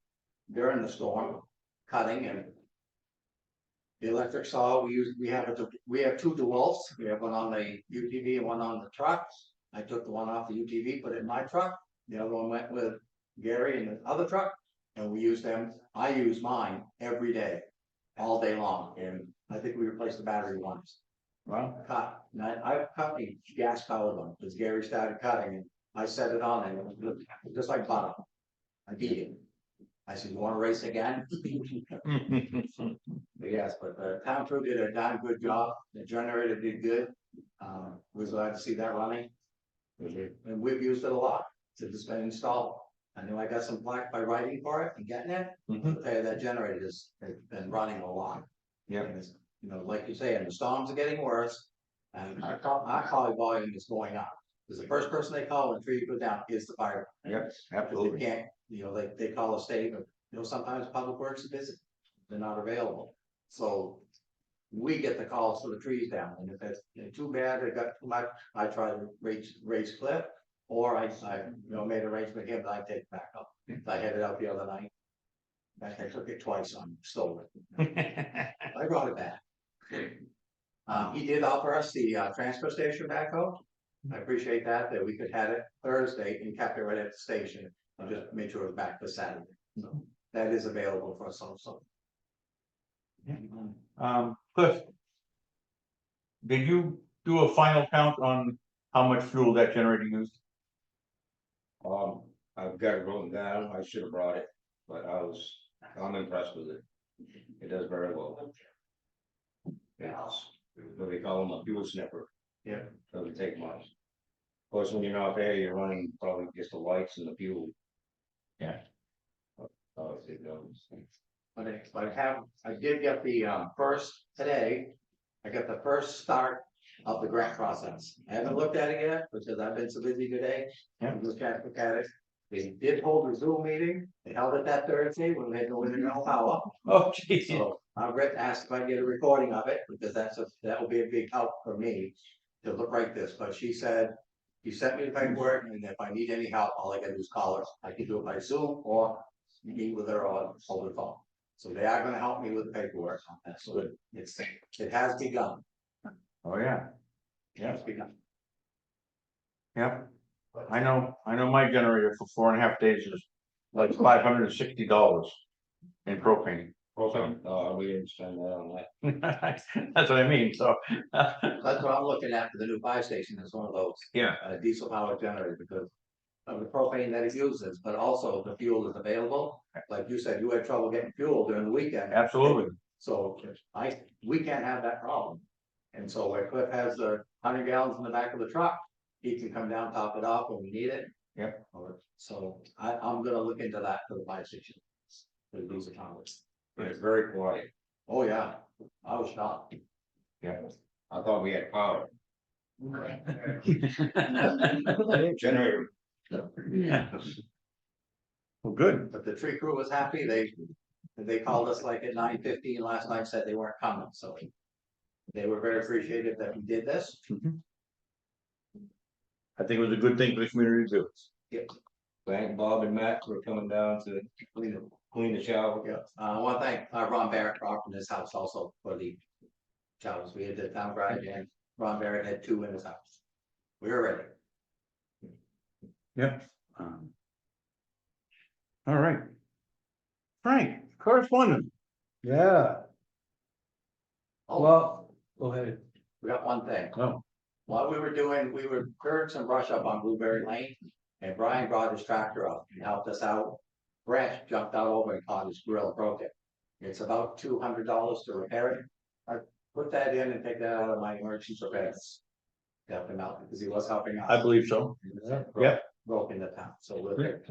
during the storm cutting, and the electric saw we have 2 DeWalts. We have one on the UTV and one on the truck. I took the one off the UTV, put it in my truck. The other one went with Gary in the other truck, and we used them. I use mine every day, all day long, and I think we replaced the battery once. Wow. I've cut a gas powered one because Gary started cutting, and I set it on, and it was just like butter. I beat it. I said, "You want to race again?" But yes, but the town crew did a damn good job. The generator did good. Was glad to see that running. And we've used it a lot since it's been installed. I know I got some flack by writing for it and getting it. Okay, that generator has been running a lot. Yeah. And it's, like you say, and the storms are getting worse. And our call volume is going up. Because the first person they call when tree goes down is the fire. Yep, They absolutely. can't, they call a state, but sometimes public works is busy. They're not available. So we get the calls for the trees down, and if it's too bad, it got too much, I try to raise cliff, or I made arrangement here, but I take it back up. I had it out the other night. I took it twice on stolen. I brought it back. He did offer us the transfer station backhoe. I appreciate that we could have it Thursday and kept it right at the station. I just made sure it was back for Saturday. So that is available for us also. Cliff, did you do a final count on how much fuel that generator used? I've got it written down. I should have brought it, but I'm impressed with it. It does very well. What they call them, a fuel sniffer. Yeah. Doesn't take much. Of course, when you're not there, you're running probably just the lights and the fuel. Yeah. I did get the first today. I got the first start of the grant process. I haven't looked at it yet because I've been so busy today. Haven't looked at it. They did hold a Zoom meeting. They held it that Thursday when we had no internet power. Oh, geez. So I've written, asked if I can get a recording of it because that will be a big help for me to look like this. But she said, you sent me the paperwork and if I need any help, all I gotta do is call her. I can do it by Zoom or meet with her on over the phone. So they are gonna help me with the paperwork. That's good. It has begun. Oh, yeah, It's begun. yeah. I know my generator for 4.5 days is like $560 in propane. We didn't spend that on that. That's what I mean, so. That's what I'm looking at for the new fire station, is one of those. Yeah. Diesel powered generators because of the propane that it uses, but also the fuel is available. Like you said, you had trouble getting fuel during the weekend. Absolutely. So we can't have that problem. And so where Cliff has the 100 gallons in the back of the truck, he can come down, top it off when we need it. Yep. So I'm gonna look into that for the fire station. For the diesel towers. It's very quiet. Oh, yeah, I was shocked. Yeah. I thought we had power. Generator. Yeah. Well, good. But the tree crew was happy. They called us like at 9:15 last night, said they weren't coming, so. They were very appreciative that we did this. I think it was a good thing for the community to do. Yep. Thank Bob and Matt for coming down to clean the shower. Yeah, I want to thank Ron Barrett for offering his house also for the showers. We had the town garage and Ron Barrett had 2 in his house. We were ready. Yep. All right. Frank, correspondence. Yeah, Oh, well, go ahead. we got one thing. Oh. While we were clearing some brush up on Blueberry Lane, and Brian brought his tractor up and helped us out. Branch jumped out over and caught his grill, broke it. It's about $200 to repair it. I put that in and take that out of my emergency repairs. Help him out because he was helping out. I believe so. Yep. Broke in the town, so we'll take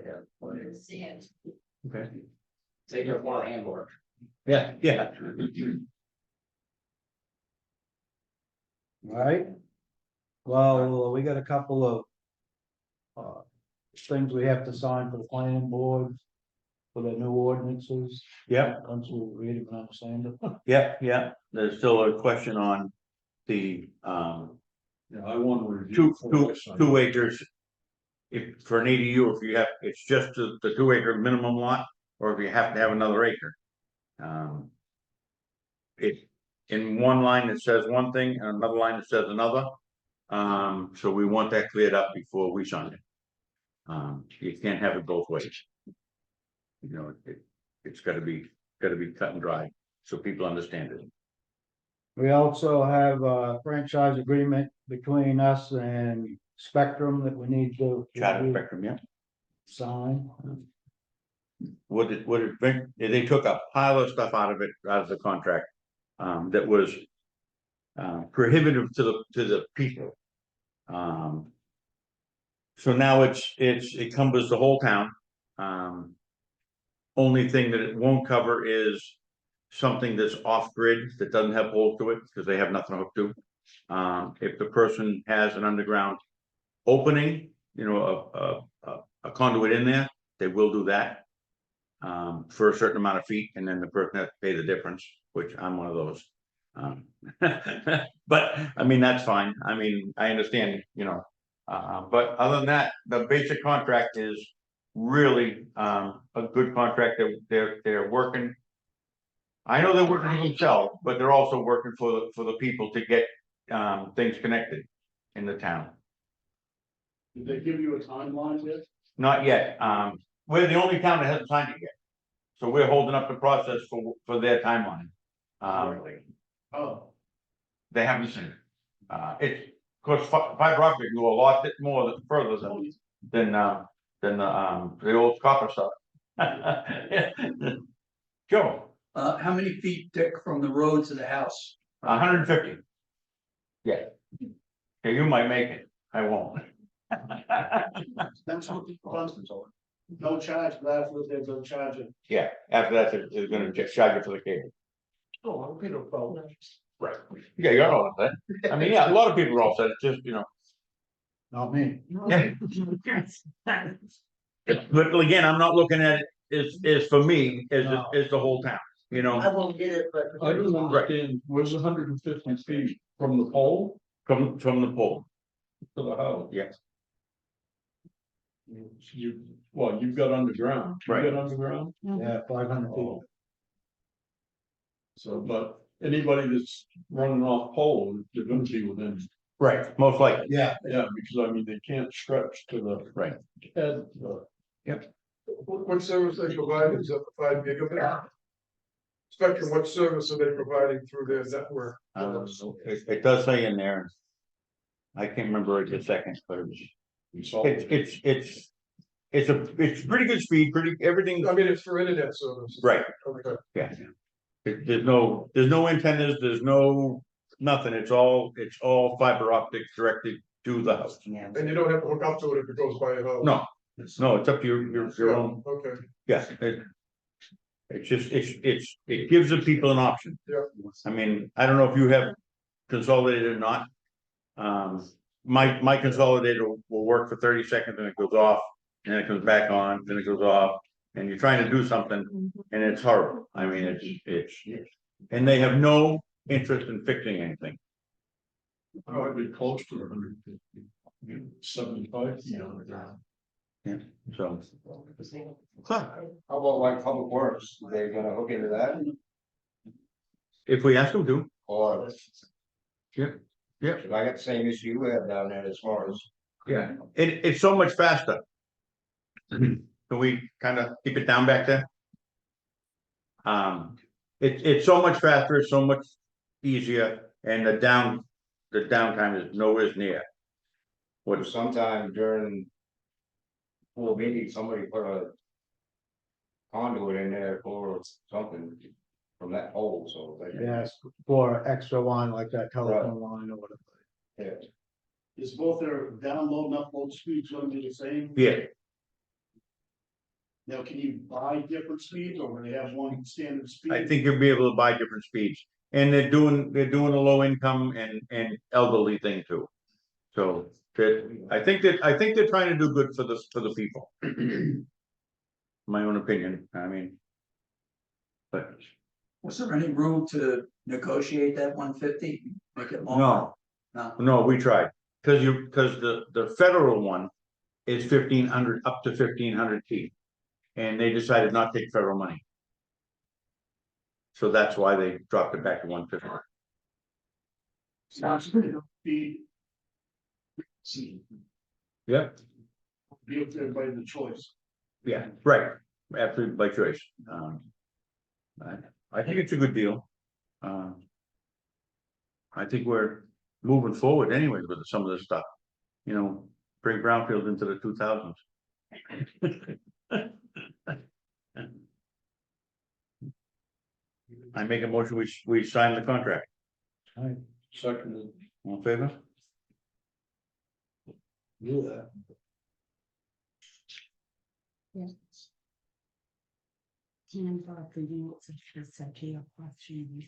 care of it. Okay. Take care of more handwork. Yeah, yeah. All right. Well, we got a couple of things we have to sign for the planning board for the new ordinances. Yeah. Once we read them and understand it. Yeah. There's still a question on the Yeah, I want to review. two acres. If for an ADU, if you have, it's just the 2 acre minimum lot, or if you have to have another acre. It, in one line it says one thing, and another line it says another. So we want that cleared up before we sign it. You can't have it both ways. You know, it's gotta be cut and dry, so people understand it. We also have a franchise agreement between us and Spectrum that we need to. Charter Spectrum, yeah. Sign. What it bring, they took a pile of stuff out of the contract. That was prohibitive to the people. So now it covers the whole town. Only thing that it won't cover is something that's off grid that doesn't have poles to it because they have nothing to hook to. If the person has an underground opening, you know, a conduit in there, they will do that. For a certain amount of feet, and then the person has to pay the difference, which I'm one of those. But I mean, that's fine. I mean, I understand, you know. But other than that, the basic contract is really a good contract. They're working. I know they're working for themselves, but they're also working for the people to get things connected in the town. Did they give you a timeline yet? Not yet. We're the only town that hasn't signed it yet. So we're holding up the process for their timeline. Oh, They haven't seen it. It's, of course, fiber optic go a lot more further than the old copper stuff. Joe, How many feet, Dick, from the road to the house? 150. Yeah. Yeah, you might make it. I won't. that's what the Constance over. No charge for that, if they're gonna charge it. Yeah, after that, they're gonna just charge you for the cable. Oh, I'll pay no problem. Right. Yeah, you're all set. I mean, yeah, a lot of people are all set, it's just, you know. Not me. But again, I'm not looking at it as for me, as the whole town, you know, I won't get it, but. I don't understand, where's 150 feet from the pole from the pole. to the house? Yeah. You've got underground, you Right. got underground, Yeah, 500 feet. Oh. So, but anybody that's running off pole, they're gonna be within, Right, most likely. Yeah, yeah, because I mean, they can't stretch to the. Right. Head, What service they provide, is that the 5 gigabit? Spectrum, what service are they providing through their network? It does say in there. I can't remember it a second, but it's pretty good speed, everything, I mean, it's for internet service. right, Okay. yeah. There's no antennas, there's no, nothing, it's all fiber optics directed to the house. And you don't have to hook up to it if it goes by your house? No, it's up to your own, Okay, yeah, it gives the people an option. yeah. I mean, I don't know if you have consolidated or not. My consolidator will work for 30 seconds and it goes off, and then it comes back on, then it goes off, and you're trying to do something, and it's horrible. I mean, it's, and they have no interest in fixing anything. Probably close to 150, 75 feet on the ground. Yeah, so. How about like public works, they're gonna hook into that, If we ask them to, or? yeah, yeah. Cause I got the same issue you have down there as far as. Yeah, it's so much faster. Can we kind of keep it down back there? It's so much faster, it's so much easier, and the downtime is nowhere near. What sometime during. Well, maybe somebody put a. Conduit in there or something from that pole, so. yes, for extra line like that telephone line or whatever. Yeah. Is both their download and upload speeds gonna be the same? Yeah, Now, can you buy different speeds, or do they have one standard speed? I think you'll be able to buy different speeds, and they're doing a low income and elderly thing too. So I think they're trying to do good for the people. My own opinion, I mean. But Was there any room to negotiate that 150? Make it more? no, we tried, because the federal one is 1,500 up to 1,500 feet. And they decided not to take federal money. So that's why they dropped it back to 150. Sounds good. Yep. Give everybody the choice. Yeah, right, absolutely by choice. I think it's a good deal. I think we're moving forward anyway with some of this stuff. You know, bring Brownfield into the 2000s. I make a motion, we sign the contract. Second. All in favor? Yeah. And for the notes, it's just a key question.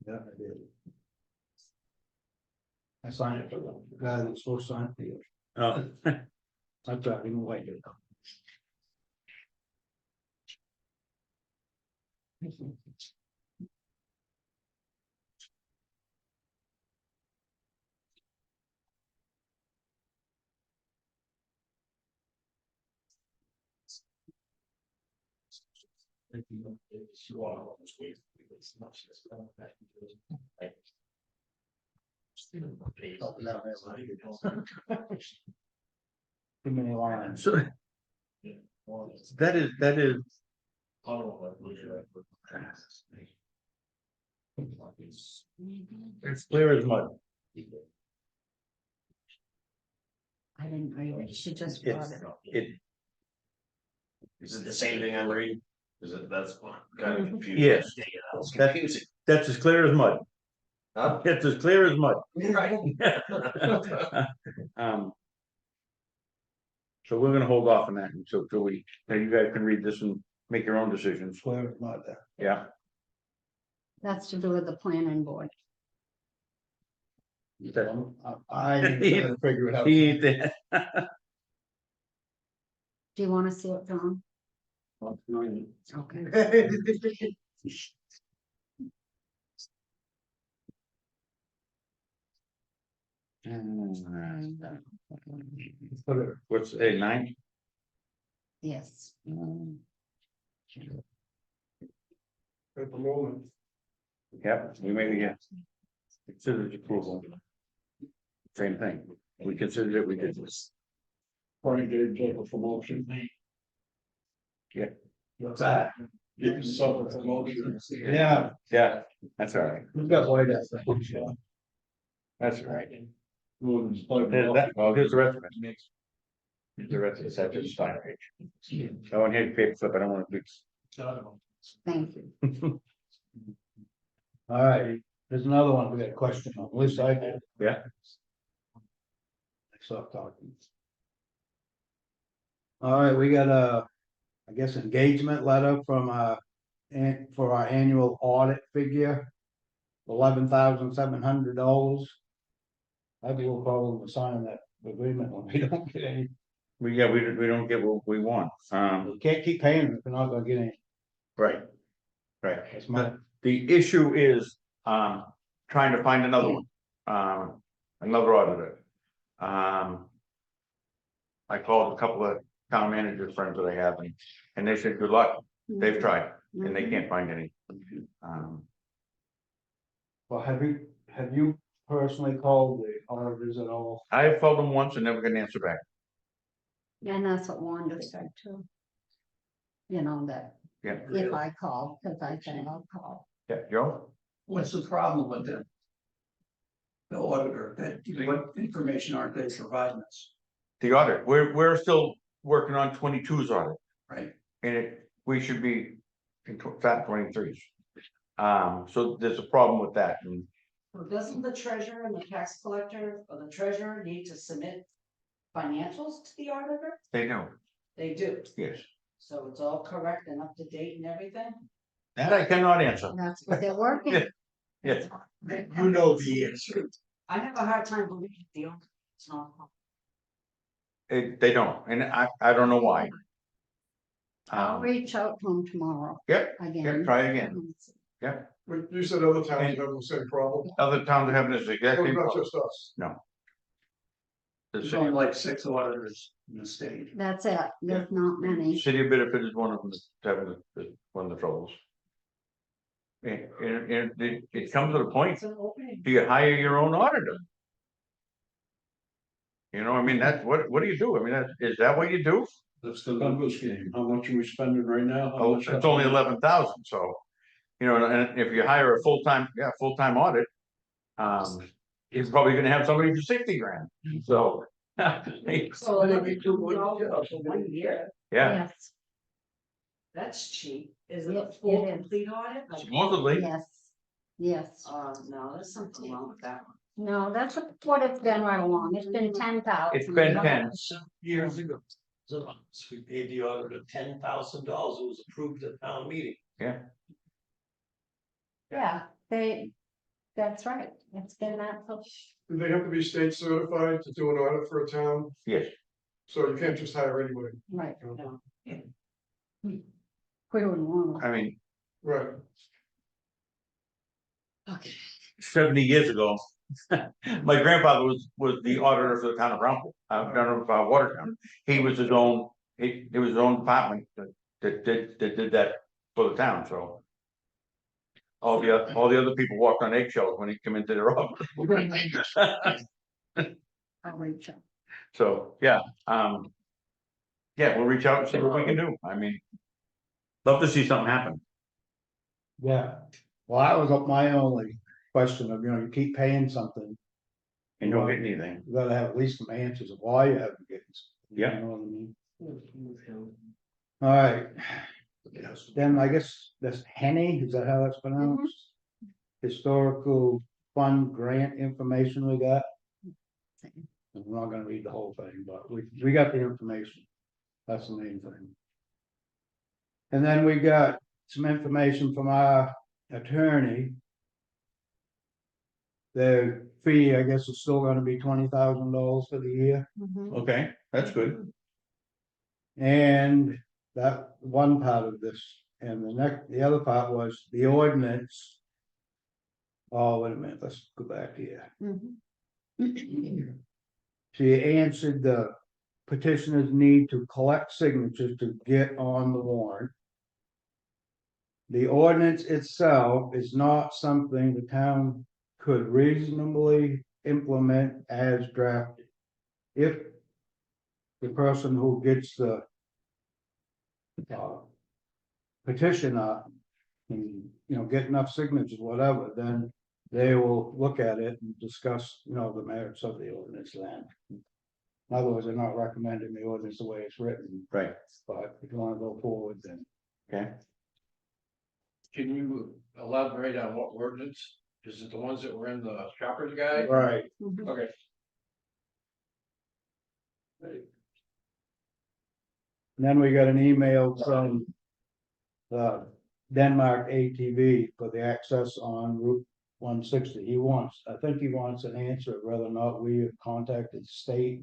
Yeah, I did. I signed it for the guy that's supposed to sign it for you. Oh. I thought, you know, wait. Too many lines. So that is It's clear as mud. I didn't read it, she just brought It's, it. it, Is it the same thing I'm reading? Is it, that's kind of confusing. Yes. It's That- confusing. that's as clear as mud. Huh? It's as clear as mud. Right. Um. So we're gonna hold off on that until we, now you guys can read this and make your own decisions. Clear as mud there. Yeah. That's to do with the planning board. I need to figure it out. He did. Do you wanna see it, John? Okay. What's today, 9? Yes. At the moment, Yep, we made it, yeah. Considered approval. Same thing. We considered it, we did this. Frank gave Jeff a promotion. Yeah. What's that? Give himself a promotion. Yeah, Yeah, that's all right. we've got white out there. That's all right. Doing his plug. Here's that, well, here's the rest of it. Here's the rest of the section, sign page. Oh, and here's paper slip, I don't want to do. Thank you. All right, there's another one we got a question on, at least I did. Yeah. Stop talking. All right, we got a, I guess, engagement letter from for our annual audit figure. $11,700. I have no problem with signing that agreement when we don't get any. We don't get what we want. We can't keep paying them if we're not gonna get any. Right. Right. That's my, The issue is, trying to find another one, another auditor. I called a couple of town manager friends that I have and they said, good luck. They've tried and they can't find any. well, have you personally called the auditors at all? I have called them once and never got an answer back. And that's what Wanda said too. You know, that Yeah. if I call, cause I said I'll call. Yeah, Joe? What's the problem with it? The auditor, what information aren't they providing us, The audit, we're still working on 22's audit right? and we should be in fact 23's. So there's a problem with that and Well, doesn't the treasurer and the tax collector or the treasurer need to submit financials to the auditor? they know, They do, yes. so it's all correct and up to date and everything? That I cannot answer. That's what they're working. Yes. You know the answer. I have a hard time believing the auditor. It's not. They don't, and I don't know why. I'll reach out to them tomorrow. Yep, Again. try again. but you said other towns have the same problem. Other towns are having this exact Well, same not problem. just us. The There's city, only like 6 auditors in the state. That's it, there's not many. city of Bedford is one of them that's having one of the troubles. And it comes to the point, It's an opening. do you hire your own auditor? You know, I mean, that's, what do you do? I mean, is that what you do? That's the numbers game. How much are we spending right now? How Oh, much- it's only 11,000, so. You know, and if you hire a full-time audit. He's probably gonna have somebody for 60 grand, so. So they do $1 year, Yeah, Yes, that's cheap. Is it a It full is. complete audit? supposedly, yes, yes. No, there's something wrong with that one. No, that's what it's been right along. It's been 10,000. it's been 10, Years ago. We paid the auditor $10,000, it was approved at town meeting. yeah, Yeah, that's right. It's been that, for- Do they have to be state certified to do an audit for a town? yes. So you can't just hire anybody, right. No. We wouldn't want I mean, right? Okay. 70 years ago. My grandfather was the auditor for the town of Brownfield, down of Watertown. He was his own, it was his own department that did that for the town, so. All the other people walked on eggshells when he came into their office. I'll reach out. So, yeah, yeah, we'll reach out and see what we can do. I mean, Love to see something happen. Yeah, well, that was my only question of, you keep paying something. And don't get anything. You gotta have at least some answers of why you haven't getting. Yeah. You know what I mean? All right. Then I guess that's Henny, is that how that's pronounced? Historical fund grant information we got. We're not gonna read the whole thing, but we got the information. That's the main thing. And then we got some information from our attorney. Their fee, I guess, is still gonna be $20,000 for the year. Okay, that's good. And that one part of this, and the other part was the ordinance. Oh, wait a minute, let's go back here. She answered the petitioner's need to collect signatures to get on the warrant. The ordinance itself is not something the town could reasonably implement as drafted. If the person who gets the petition up and, get enough signatures, whatever, then they will look at it and discuss, the merits of the ordinance then. In other words, they're not recommending the ordinance the way it's written. Right. But if you wanna go forward, then. Okay. Can you elaborate on what ordinance? Is it the ones that were in the shopper's guide? Right. Okay. Then we got an email from Denmark ATV for the access on Route 160. I think he wants an answer of whether or not we have contacted the state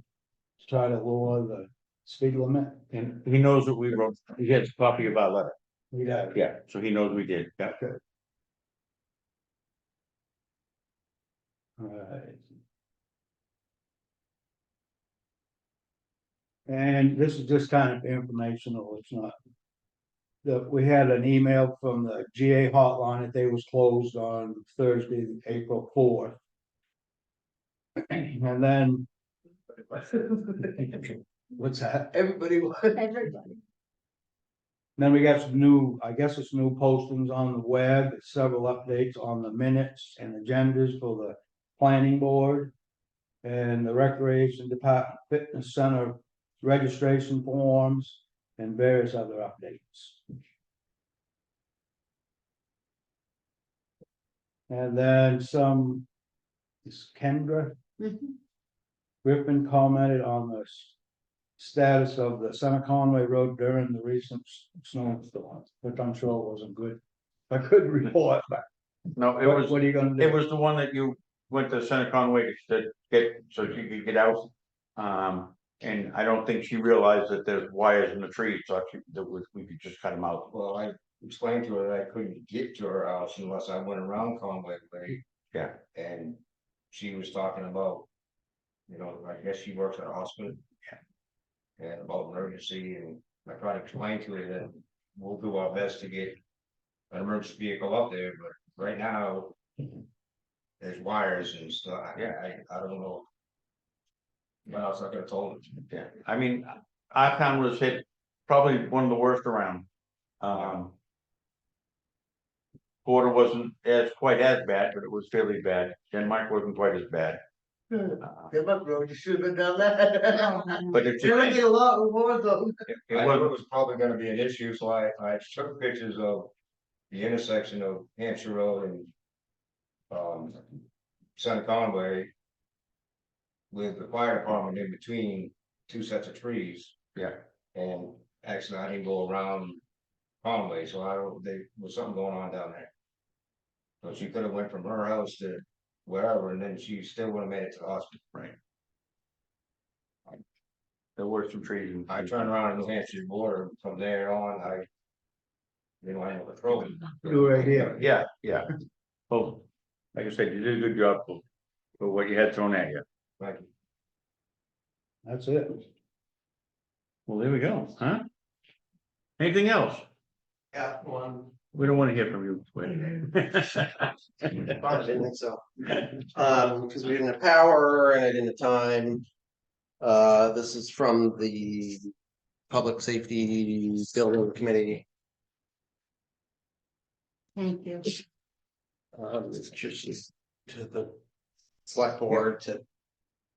to try to lower the speed limit. And he knows what we wrote. He has a copy of our letter. We got. Yeah, so he knows we did. Yeah. Good. All right. And this is just kind of informational, it's not. We had an email from the GA hotline that they was closed on Thursday, April 4th. And then. What's that? Everybody. Then we got some new, I guess it's new postings on the web, several updates on the minutes and agendas for the planning board. And the recreation department fitness center registration forms and various other updates. And then this Kendra. Griffin commented on the status of the Center Conway Road during the recent snowstorm, which I'm sure wasn't good. A good report, but No, it was. what are you gonna do? It was the one that you went to Senator Conway to get, so she could get out. And I don't think she realized that there's wires in the trees, so we could just cut them out. Well, I explained to her that I couldn't get to her house unless I went around Conway Way. Yeah. And she was talking about, I guess she works at a hospital. Yeah. And about emergency, and I tried to explain to her that we'll do our best to get an emergency vehicle up there, but right now. There's wires and stuff. Yeah, I don't know. What else I could have told her? Yeah, I mean, our town was hit probably one of the worst around. Porter wasn't quite as bad, but it was fairly bad. Denmark wasn't quite as bad. Good luck, bro, you should have been down that. But it's You're gonna get a lot more though. I knew it was probably gonna be an issue, so I took pictures of the intersection of Hampshire Road and Center Conway with the fire department in between two sets of trees. Yeah. And actually I didn't go around Conway, so there was something going on down there. So she could have went from her house to wherever, and then she still would have made it to the hospital. Right. There were some trees. I turned around in New Hampshire border, from there on, I had no control. Good idea. Yeah, yeah. Well, like I said, you did a good job for what you had thrown at you. Thank you. That's it. Well, there we go, huh? Anything else? Yeah, one. We don't want to hear from you. I didn't think so. Because we didn't have power and I didn't have time. This is from the Public Safety Building Committee. Thank you. It's just to the select board to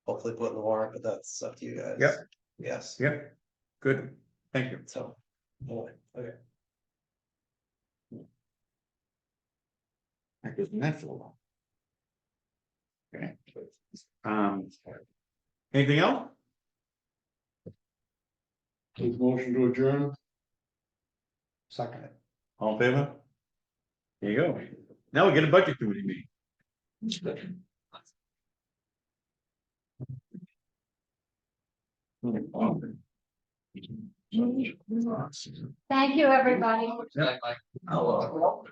hopefully put in the warrant, but that's up to you guys. Yep. Yes, Yep, good, thank you. so, okay. That gives me that for a while. Okay. Anything else? Motion to adjourn. Second it. All in favor? There you go. Now we get a budget committee meeting. Thank you, everybody. Hello.